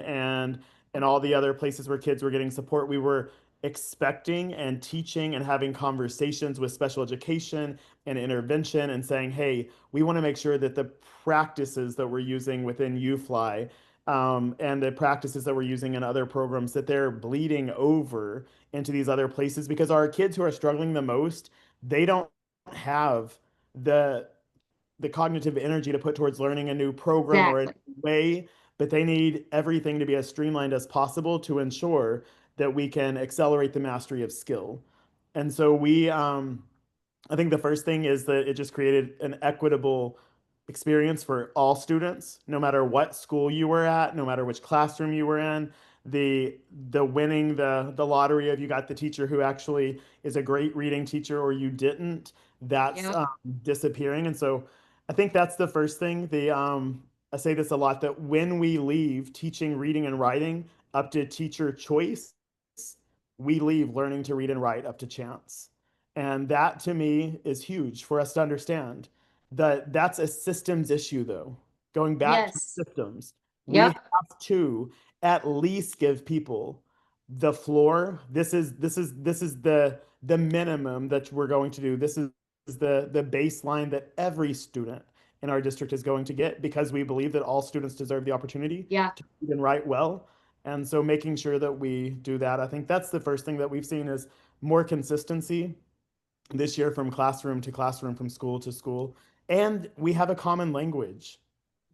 and all the other places where kids were getting support, we were expecting and teaching and having conversations with special education and intervention and saying, hey, we want to make sure that the practices that we're using within UFly and the practices that we're using in other programs, that they're bleeding over into these other places, because our kids who are struggling the most, they don't have the cognitive energy to put towards learning a new program or a Exactly. new way, but they need everything to be as streamlined as possible to ensure that we can accelerate the mastery of skill. And so I think the first thing is that it just created an equitable experience for all students, no matter what school you were at, no matter which classroom you were in. The winning the lottery of you got the teacher who actually is a great reading teacher or you didn't, that's Yep. disappearing. And so I think that's the first thing. I say this a lot, that when we leave teaching reading and writing up to teacher choice, we leave learning to read and write up to chance. And that to me is huge for us to understand that that's a systems issue, though. Going back to Yes. systems, we Yep. have to at least give people the floor. This is the minimum that we're going to do. This is the baseline that every student in our district is going to get, because we believe that all students deserve the opportunity Yeah. to read and write well. And so making sure that we do that, I think that's the first thing that we've seen, is more consistency this year from classroom to classroom, from school to school. And we have a common language.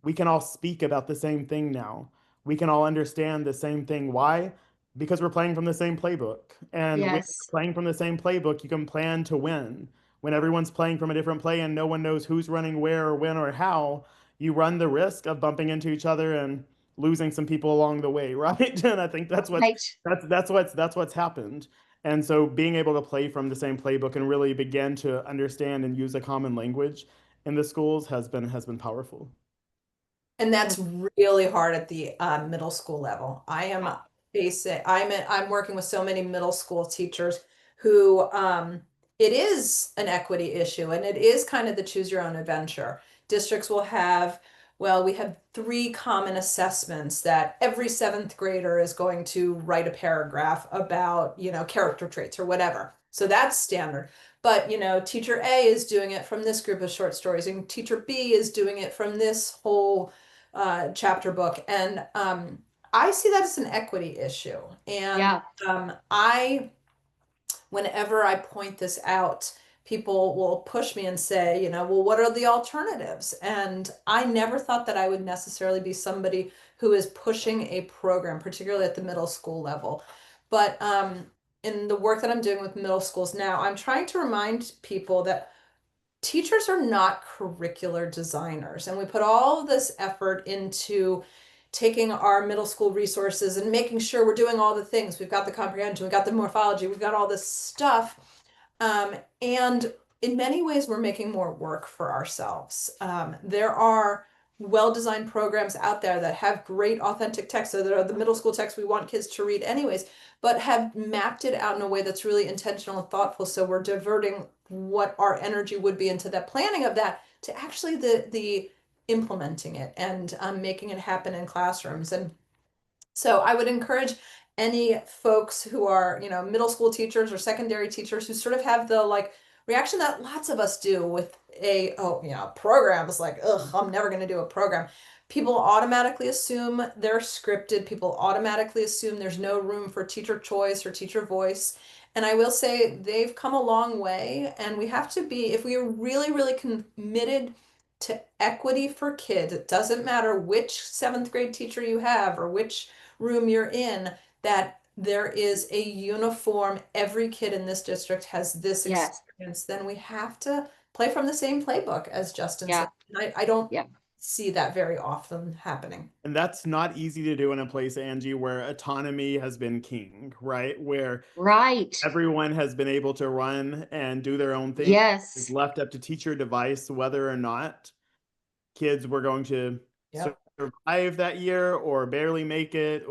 We can all speak about the same thing now. We can all understand the same thing. Why? Because we're playing from the same playbook. And when Yes. you're playing from the same playbook, you can plan to win. When everyone's playing from a different play and no one knows who's running where or when or how, you run the risk of bumping into each other and losing some people along the way, right? And I think Right. that's what's happened. And so being able to play from the same playbook and really begin to understand and use a common language in the schools has been powerful. And that's really hard at the middle school level. I'm working with so many middle school teachers who it is an equity issue, and it is kind of the choose your own adventure. Districts will have, well, we have three common assessments that every seventh grader is going to write a paragraph about, character traits or whatever. So that's standard. But, teacher A is doing it from this group of short stories, and teacher B is doing it from this whole chapter book. And I see that as an equity issue. And Yeah. whenever I point this out, people will push me and say, well, what are the alternatives? And I never thought that I would necessarily be somebody who is pushing a program, particularly at the middle school level. But in the work that I'm doing with middle schools now, I'm trying to remind people that teachers are not curricular designers, and we put all of this effort into taking our middle school resources and making sure we're doing all the things. We've got the comprehension, we've got the morphology, we've got all this stuff. And in many ways, we're making more work for ourselves. There are well-designed programs out there that have great authentic text, so that are the middle school text we want kids to read anyways, but have mapped it out in a way that's really intentional and thoughtful. So we're diverting what our energy would be into the planning of that to actually the implementing it and making it happen in classrooms. And so I would encourage any folks who are, middle school teachers or secondary teachers who sort of have the reaction that lots of us do with programs like, ugh, I'm never going to do a program. People automatically assume they're scripted. People automatically assume there's no room for teacher choice or teacher voice. And I will say they've come a long way, and we have to be, if we are really, really committed to equity for kids, it doesn't matter which seventh grade teacher you have or which room you're in, that there is a uniform, every kid in this district has this Yes. experience, then we have to play from the same playbook, as Justin Yeah. said. And I don't Yeah. see that very often happening. And that's not easy to do in a place, Angie, where autonomy has been king, right? Where Right. everyone has been able to run and do their own thing. It's Yes. left up to teacher device whether or not kids were going to Yep. survive that year or barely make it.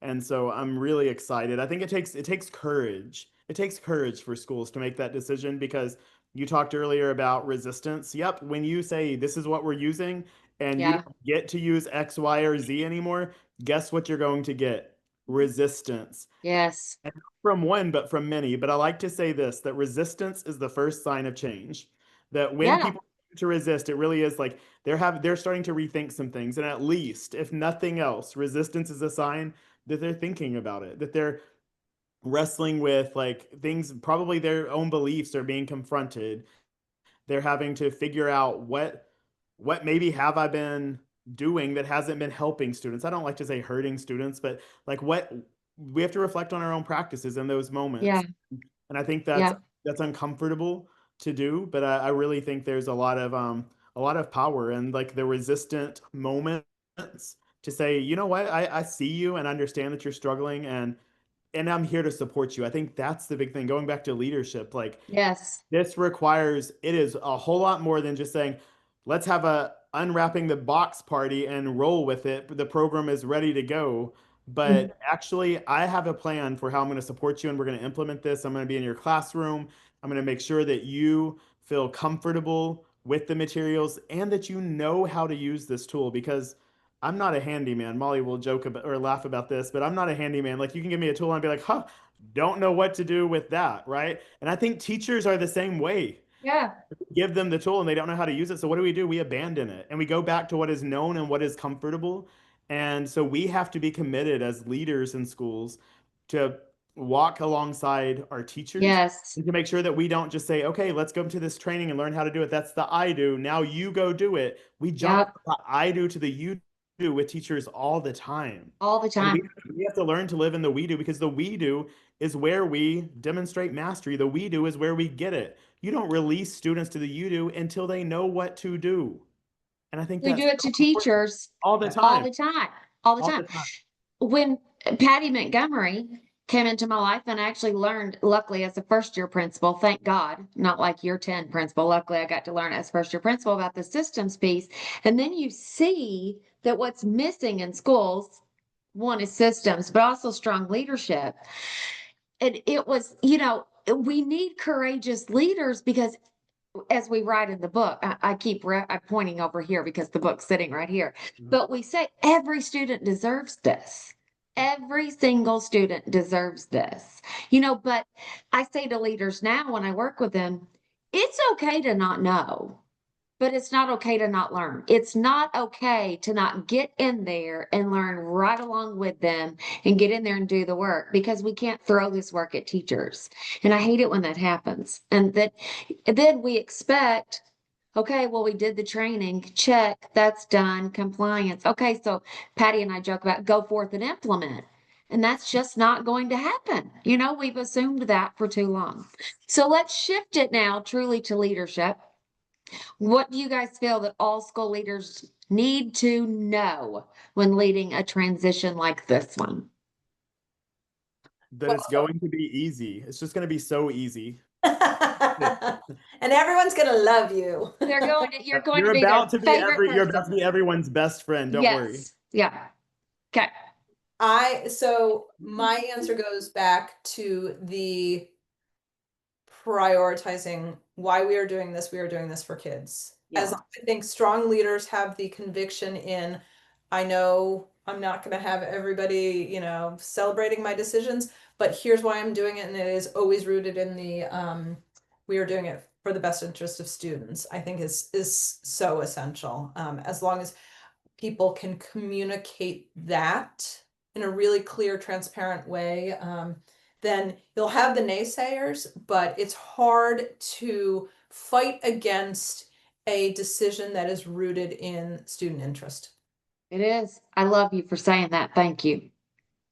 And so I'm really excited. I think it takes courage. It takes courage for schools to make that decision, because you talked earlier about resistance. Yep, when you say this is what we're using and you Yeah. don't get to use X, Y, or Z anymore, guess what you're going to get? resistance. Yes. And not from one, but from many. But I like to say this, that resistance is the first sign of change. That when Yeah. people to resist, it really is like they're starting to rethink some things. And at least, if nothing else, resistance is a sign that they're thinking about it, that they're wrestling with like things, probably their own beliefs are being confronted. They're having to figure out what maybe have I been doing that hasn't been helping students. I don't like to say hurting students, but like what we have to reflect on our own practices in those Yeah. moments. And I think that's Yeah. that's uncomfortable to do, but I really think there's a lot of power in like the resistant moments to say, you know what, I see you and understand that you're struggling, and I'm here to support you. I think that's the big thing. Going back to leadership, like Yes. it is a whole lot more than just saying, let's have a unwrapping the box party and roll with it. The program is ready to go. Mhm. But actually, I have a plan for how I'm going to support you and we're going to implement this. I'm going to be in your classroom. I'm going to make sure that you feel comfortable with the materials and that you know how to use this tool because I'm not a handyman. Molly will joke about or laugh about this, but I'm not a handyman. Like you can give me a tool and I'd be like, huh, don't know what to do with that, right? And I think teachers are the same way. Yeah. Give them the tool and they don't know how to use it. So what do? We abandon it and we go back to what is known and what is comfortable. And so we have to be committed as leaders in schools to walk alongside our teachers Yes. and to make sure that we don't just say, okay, let's go to this training and learn how to do it. That's the I do. Now you go do it. We jump Yep. from the I do to the you do with teachers all the time. All the And time. we have to learn to live in the we do because the we do is where we demonstrate mastery. The we do is where we get it. You don't release students to the you do until they know what to do. And I think We do that's it so to important teachers all the all time, the time. All the all time. the time. When Patty Montgomery came into my life and I actually learned, luckily, as a first year principal, thank God, not like year 10 principal. Luckily, I got to learn as first year principal about the systems piece. And then you see that what's missing in schools, one is systems, but also strong leadership. And it was, we need courageous leaders because as we write in the book, I keep I'm pointing over here because the book's sitting right here. Mhm. But we say every student deserves this. Every single student deserves this. But I say to leaders now when I work with them, it's okay to not know. But it's not okay to not learn. It's not okay to not get in there and learn right along with them and get in there and do the work because we can't throw this work at teachers. And I hate it when that happens. And then we expect, okay, well, we did the training, check, that's done, compliance. Okay, so Patty and I joke about go forth and implement. And that's just not going to happen. We've assumed that for too long. So let's shift it now truly to leadership. What do you guys feel that all school leaders need to know when leading a transition like this one? That it's Well, going to be easy. It's just going to be so easy. and everyone's gonna love you. You're going to be their favorite You're about to person. be everyone's best friend. Don't worry. Yes. Yeah. Okay. So my answer goes back to the prioritizing why we are doing this. We are doing this for kids. As Yeah. I think strong leaders have the conviction in, I know I'm not going to have everybody, celebrating my decisions, but here's why I'm doing it. And it is always rooted in the, we are doing it for the best interest of students, I think is so essential. As long as people can communicate that in a really clear, transparent way, then you'll have the naysayers, but it's hard to fight against a decision that is rooted in student interest. It is. I love you for saying that. Thank you.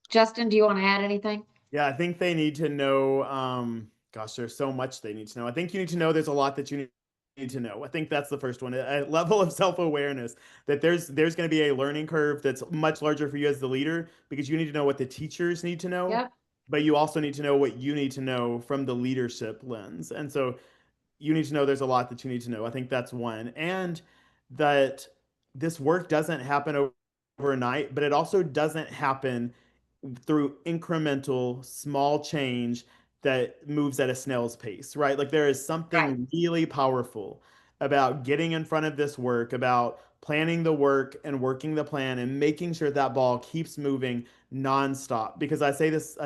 Justin, do you want to add anything? Yeah, I think they need to know. Gosh, there's so much they need to know. I think you need to know there's a lot that you need to know. I think that's the first one. A level of self-awareness that there's going to be a learning curve that's much larger for you as the leader because you need to know what the teachers need to know, Yep. but you also need to know what you need to know from the leadership lens. And so you need to know there's a lot that you need to know. I think that's one. And that this work doesn't happen overnight, but it also doesn't happen through incremental small change that moves at a snail's pace, right? Like there is Right. something really powerful about getting in front of this work, about planning the work and working the plan and making sure that ball keeps moving, nonstop. Because I say this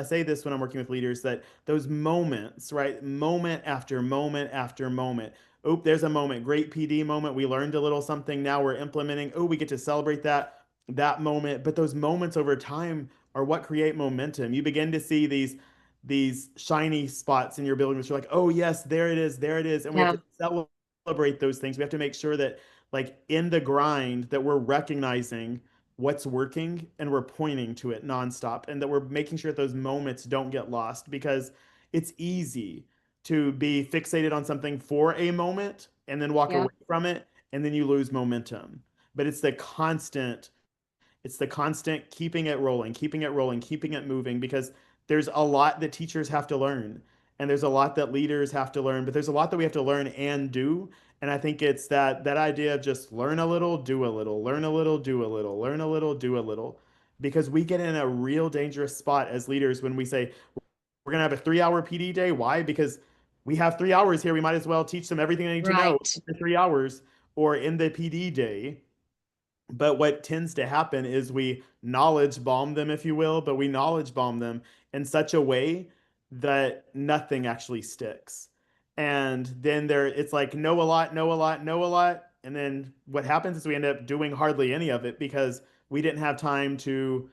when I'm working with leaders, that those moments, right? Moment after moment after moment. Oh, there's a moment, great PD moment. We learned a little something. Now we're implementing. Oh, we get to celebrate that moment. But those moments over time are what create momentum. You begin to see these shiny spots in your building, which you're like, oh yes, there it is. And we have Yeah. to celebrate those things. We have to make sure that, like, in the grind, that we're recognizing what's working and we're pointing to it nonstop, and that we're making sure that those moments don't get lost, because it's easy to be fixated on something for a moment and then walk Yeah. away from it, and then you lose momentum. But it's the constant keeping it rolling, keeping it rolling, keeping it moving, because there's a lot that teachers have to learn, and there's a lot that leaders have to learn, but there's a lot that we have to learn and do. And I think it's that idea of just learn a little, do a little, learn a little, do a little, learn a little, do a little, because we get in a real dangerous spot as leaders when we say we're going to have a 3 hour PD day. Why? Because we have 3 hours here. We might as well teach them everything they need to know Right. in 3 hours or in the PD day. But what tends to happen is we knowledge bomb them, if you will, but we knowledge bomb them in such a way that nothing actually sticks. And then it's like know a lot, know a lot, know a lot. And then what happens is we end up doing hardly any of it because we didn't have time to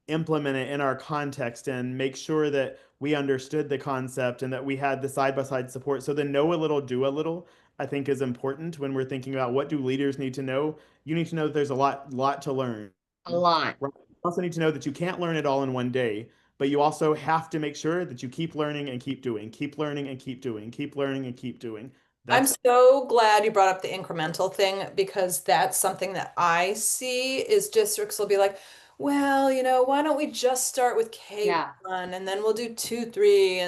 implement it in our context and make sure that we understood the concept and that we had the side by side support. So the know a little, do a little, I think, is important when we're thinking about what do leaders need to know. You need to know that there's a lot to learn. A lot. You also need to know that you can't learn it all in one day, but you also have to make sure that you keep learning and keep doing, keep learning and keep doing, keep learning and keep doing. I'm That's so glad you brought up the incremental thing because that's something that I see is districts will be like, well, why don't we just start with Yeah. K1 and then we'll do 2, 3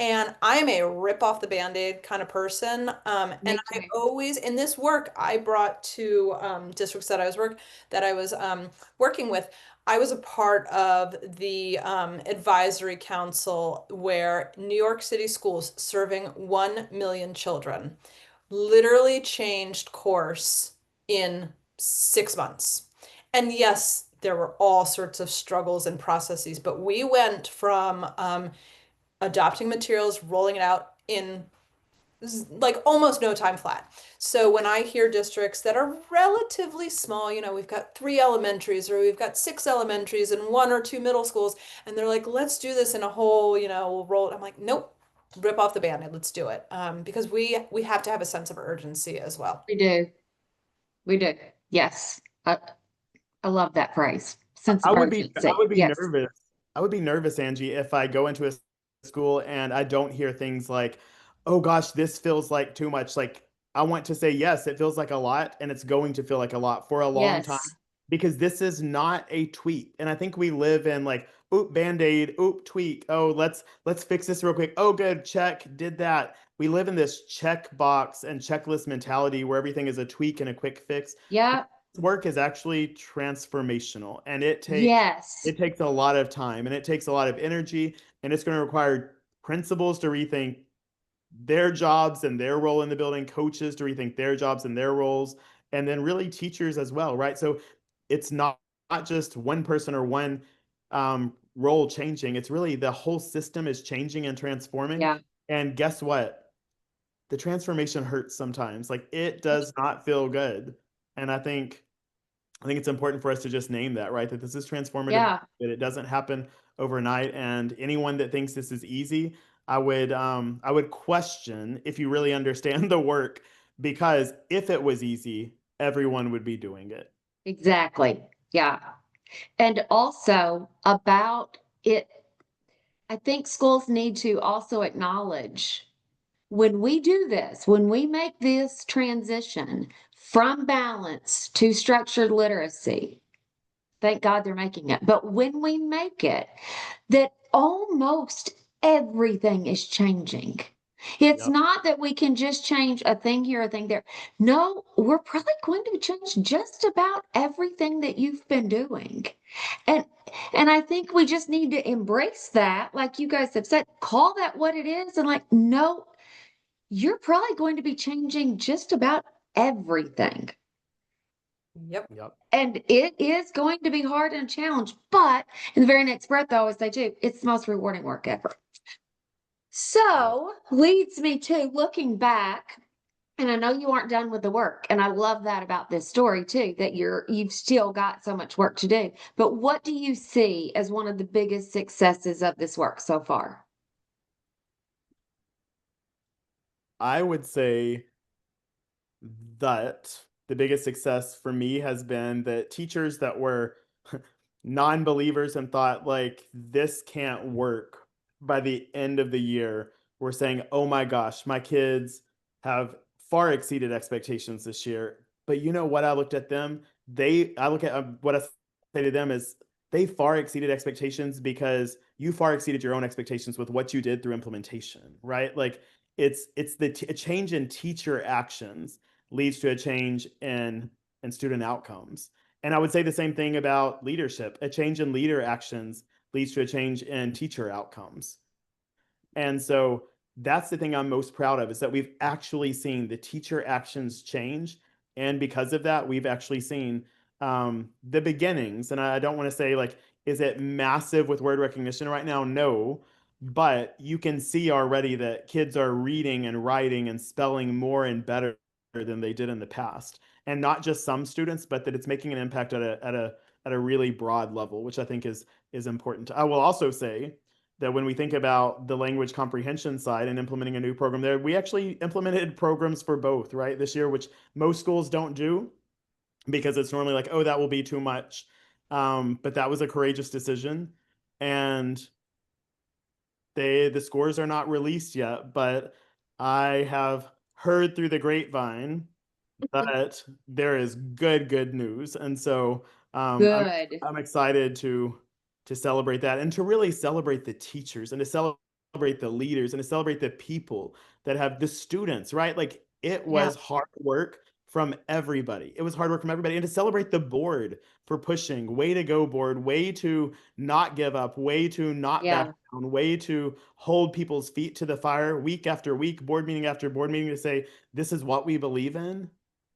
and I'm a rip off the Band-Aid kind of person. And Me I too. always in this work I brought to districts that I was working with. I was a part of the advisory council where New York City schools serving 1 million children literally changed course in 6 months. And yes, there were all sorts of struggles and processes, but we went from adopting materials, rolling it out in like almost no time flat. So when I hear districts that are relatively small, we've got 3 elementaries or we've got 6 elementaries and 1 or 2 middle schools, and they're like, let's do this in a whole, we'll roll it. I'm like, nope, rip off the band-aid, let's do it. Because we have to have a sense of urgency as well. We do. We do. Yes. I love that phrase. Sense I of would be I urgency. would be Yes. nervous. I would be nervous, Angie, if I go into a school and I don't hear things like, "Oh gosh, this feels like too much." Like, I want to say, "Yes, it feels like a lot and it's going to feel like a lot for a long time," Yes. because this is not a tweak. And I think we live in like, "Oop, Band-Aid, oop, tweak. Oh, let's fix this real quick. Oh, good, check, did that." We live in this check box and checklist mentality where everything is a tweak and a quick fix. Yeah. Work is actually transformational, and Yes. it takes a lot of time and it takes a lot of energy, and it's going to require principals to rethink their jobs and their role in the building, coaches to rethink their jobs and their roles, and then really teachers as well, right? So it's not just one person or one role changing. It's really the whole system is changing and transforming. Yeah. And guess what? The transformation hurts sometimes. Like, it does not feel good. And I think it's important for us to just name that, right? That this is transformative, Yeah. that it doesn't happen overnight. And anyone that thinks this is easy, I would question if you really understand the work, because if it was easy, everyone would be doing it. Exactly. Yeah. And also about it, I think schools need to also acknowledge when we do this, when we make this transition from balance to structured literacy, thank God they're making it. But when we make it, that almost everything is changing. It's Yep. not that we can just change a thing here, a thing there. No, we're probably going to change just about everything that you've been doing. And and I think we just need to embrace that, like you guys have said, call that what it is and like, no, you're probably going to be changing just about everything. Yep. Yep. And it is going to be hard and a challenge, but in the very next breath, I always say, too, it's the most rewarding work ever. Yep. So leads me to looking back, and I know you aren't done with the work, and I love that about this story too, that you've still got so much work to do. But what do you see as one of the biggest successes of this work so far? I would say that the biggest success for me has been that teachers that were non-believers and thought like this can't work by the end of the year were saying, "Oh my gosh, my kids have far exceeded expectations this year." But you know what? I looked at them. I look at what I say to them is they far exceeded expectations because you far exceeded your own expectations with what you did through implementation, right? Like it's a change in teacher actions leads to a change in student outcomes. And I would say the same thing about leadership. A change in leader actions leads to a change in teacher outcomes. And so that's the thing I'm most proud of is that we've actually seen the teacher actions change. And because of that, we've actually seen the beginnings. And I don't want to say, like, is it massive with word recognition right now? No. But you can see already that kids are reading and writing and spelling more and better than they did in the past. And not just some students, but that it's making an impact at a really broad level, which I think is important. I will also say that when we think about the language comprehension side and implementing a new program there, we actually implemented programs for both, right, this year, which most schools don't do because it's normally like, oh, that will be too much. But that was a courageous decision. And the scores are not released yet, but I have heard through the grapevine that there is good news, and so Good. I'm excited to celebrate that and to really celebrate the teachers and to celebrate the leaders and to celebrate the people that have the students, right? Like it Yeah. was hard work from everybody. It was hard work from everybody, and to celebrate the board for pushing. Way to go, board! Way to not give up. Way to not back Yeah. down. Way to hold people's feet to the fire week after week, board meeting after board meeting to say this is what we believe in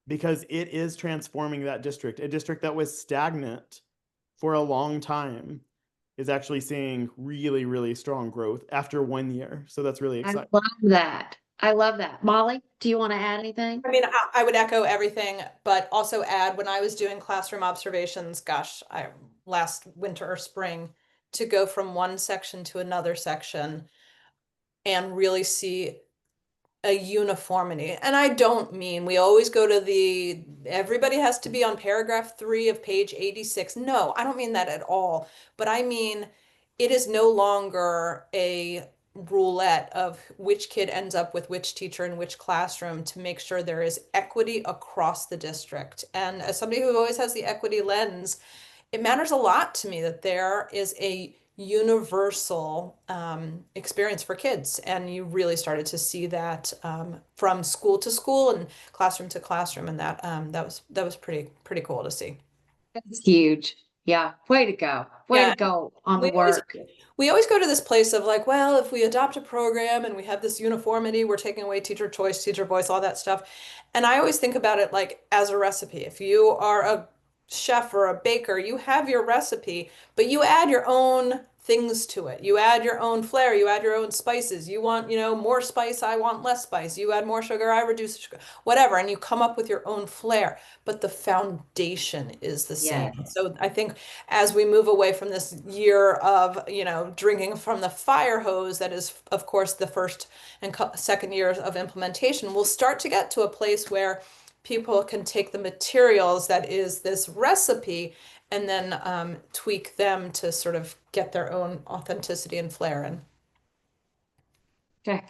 because it is transforming that district. A district that was stagnant for a long time is actually seeing really strong growth after 1 year. So that's really I exciting. love that. I love that. Molly, do you want to add anything? I mean, I would echo everything, but also add when I was doing classroom observations, gosh, last winter or spring, to go from one section to another section and really see a uniformity. And I don't mean we always go to everybody has to be on paragraph 3 of page 86. No, I don't mean that at all. But I mean, it is no longer a roulette of which kid ends up with which teacher in which classroom to make sure there is equity across the district. And as somebody who always has the equity lens, it matters a lot to me that there is a universal experience for kids. And you really started to see that from school to school and classroom to classroom. And that was pretty cool to see. That's huge. Yeah. Way to go. Way to Yeah, go on the we always work. we always go to this place of like, well, if we adopt a program and we have this uniformity, we're taking away teacher choice, teacher voice, all that stuff. And I always think about it like as a recipe. If you are a chef or a baker, you have your recipe, but you add your own things to it. You add your own flair, you add your own spices. You want, more spice, I want less spice. You add more sugar, I reduce sugar, whatever, and you come up with your own flair, but the foundation is the same. Yes. So I think as we move away from this year of, drinking from the fire hose, that is, of course, the first and second years of implementation, we'll start to get to a place where people can take the materials that is this recipe and then tweak them to sort of get their own authenticity and flair in. Okay.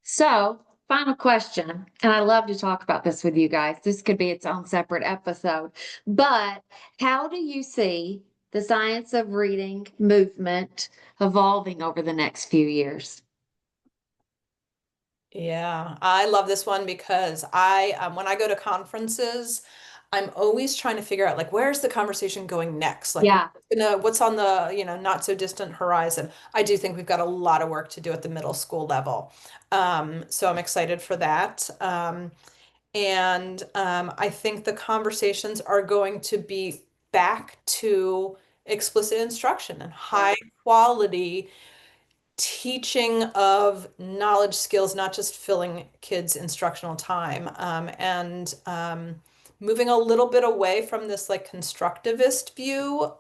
So, final question, and I love to talk about this with you guys. This could be its own separate episode, but how do you see the science of reading movement evolving over the next few years? Yeah, I love this one because when I go to conferences, I'm always trying to figure out like where's the conversation going next? Like Yeah. what's on the, not so distant horizon. I do think we've got a lot of work to do at the middle school level. So I'm excited for that. And I think the conversations are going to be back to explicit instruction and high quality teaching of knowledge skills, not just filling kids' instructional time, and moving a little bit away from this like constructivist view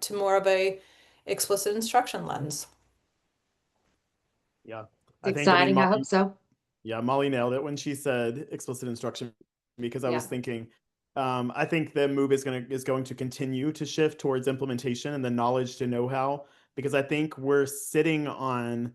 to more of a explicit instruction lens. Yeah. It's exciting. I hope so. Molly nailed it when she said explicit instruction, because I Yeah. was thinking, I think the move is going to continue to shift towards implementation and the knowledge to know-how, because I think we're sitting on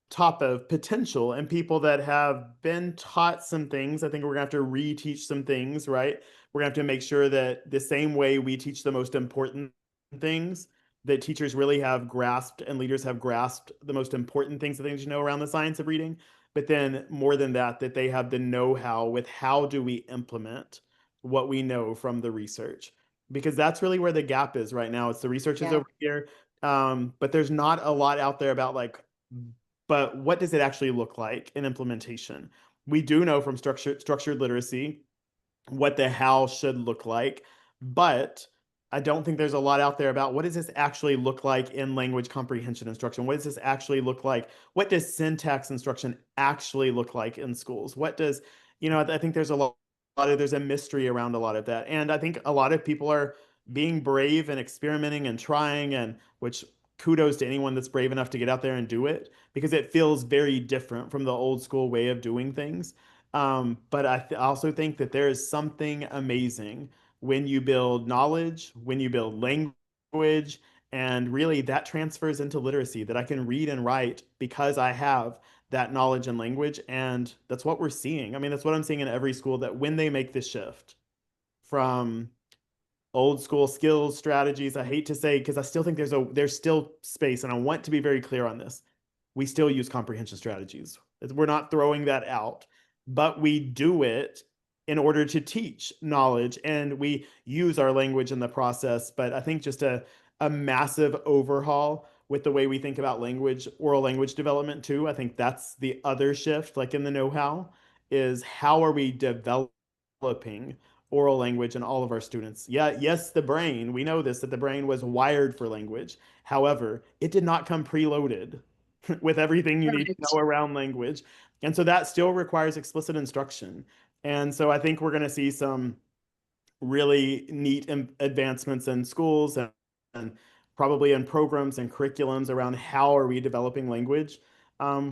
top of potential and people that have been taught some things. I think we're gonna have to reteach some things, right? We're gonna have to make sure that the same way we teach the most important things, that teachers really have grasped and leaders have grasped the most important things that they need to know around the science of reading. But then more than that, that they have the know-how with how do we implement what we know from the research. Because that's really where the gap is right now. It's the research is Yeah. over here. But there's not a lot out there about like, but what does it actually look like in implementation? We do know from structured literacy what the how should look like, but I don't think there's a lot out there about what does this actually look like in language comprehension instruction? What does this actually look like? What does syntax instruction actually look like in schools? What does, I think there's a lot of, there's a mystery around a lot of that. And I think a lot of people are being brave and experimenting and trying, and which kudos to anyone that's brave enough to get out there and do it, because it feels very different from the old school way of doing things. But I also think that there is something amazing when you build knowledge, when you build language, and really that transfers into literacy, that I can read and write because I have that knowledge and language. And that's what we're seeing. I mean, that's what I'm seeing in every school, that when they make this shift from old school skills strategies, I hate to say, because I still think there's still space, and I want to be very clear on this. We still use comprehension strategies. We're not throwing that out, but we do it in order to teach knowledge, and we use our language in the process. But I think just a massive overhaul with the way we think about language, oral language development too. I think that's the other shift, like in the know-how, is how are we developing oral language in all of our students? Yeah, yes, the brain, we know this, that the brain was wired for language. However, it did not come preloaded with everything you need to Right. know around language. And so that still requires explicit instruction. And so I think we're going to see some really neat advancements in schools, and probably in programs and curriculums around how are we developing language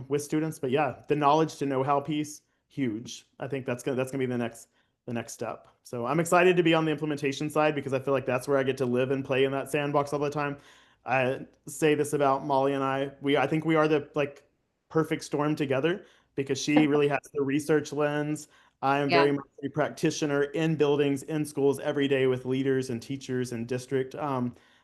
with students. But yeah, the knowledge to know-how piece, huge. I think that's gonna be the next step. So I'm excited to be on the implementation side, because I feel like that's where I get to live and play in that sandbox all the time. I say this about Molly and I think we are the like perfect storm together, because she really has the research lens. I am Yeah. very much a practitioner in buildings, in schools every day with leaders and teachers and district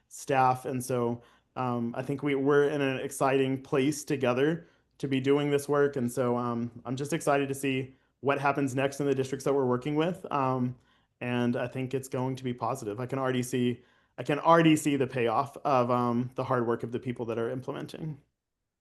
staff. And so I think we're in an exciting place together to be doing this work. And so I'm just excited to see what happens next in the districts that we're working with. And I think it's going to be positive. I can already see the payoff of the hard work of the people that are implementing.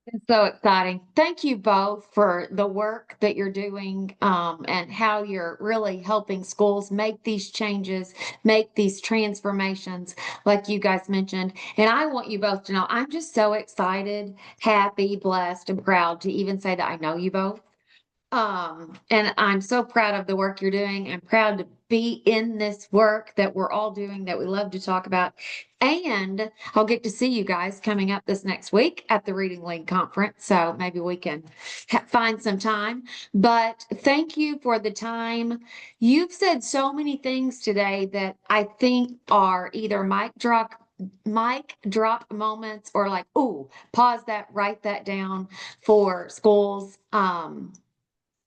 It's so exciting. Thank you both for the work that you're doing, and how you're really helping schools make these changes, make these transformations, like you guys mentioned. And I want you both to know I'm just so excited, happy, blessed, and proud to even say that I know you both. And I'm so proud of the work you're doing. I'm proud to be in this work that we're all doing, that we love to talk about. And I'll get to see you guys coming up this next week at the Reading League Conference. So maybe we can find some time. But thank you for the time. You've said so many things today that I think are either mic drop moments, or like, oh, pause that, write that down for schools.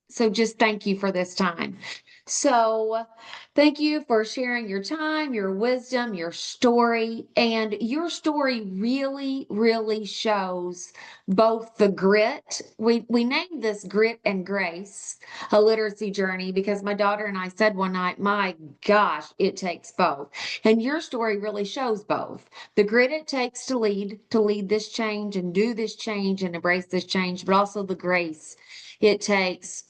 So just thank you for this time. So thank you for sharing your time, your wisdom, your story. And your story really, really shows both the grit. We named this Grit and Grace, a literacy journey, because my daughter and I said one night, my gosh, it takes both. And your story really shows both. The grit it takes to lead this change and do this change and embrace this change, but also the grace it takes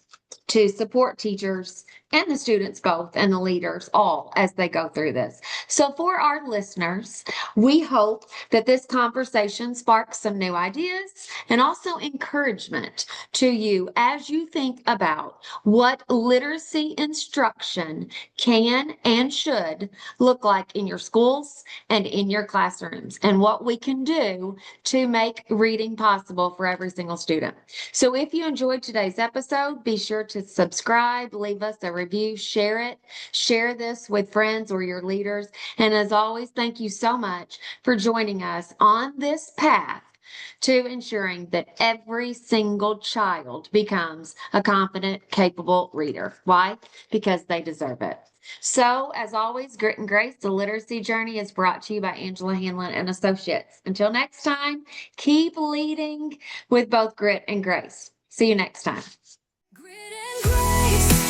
to support teachers and the students both and the leaders all as they go through this. So for our listeners, we hope that this conversation sparks some new ideas and also encouragement to you as you think about what literacy instruction can and should look like in your schools and in your classrooms, and what we can do to make reading possible for every single student. So if you enjoyed today's episode, be sure to subscribe, leave us a review, share this with friends or your leaders. And as always, thank you so much for joining us on this path to ensuring that every single child becomes a confident, capable reader. Why? Because they deserve it. So, as always, Grit and Grace, the literacy journey is brought to you by Angela Hanlin and Associates. Until next time, keep leading with both grit and grace. See you next time. Grit and grace.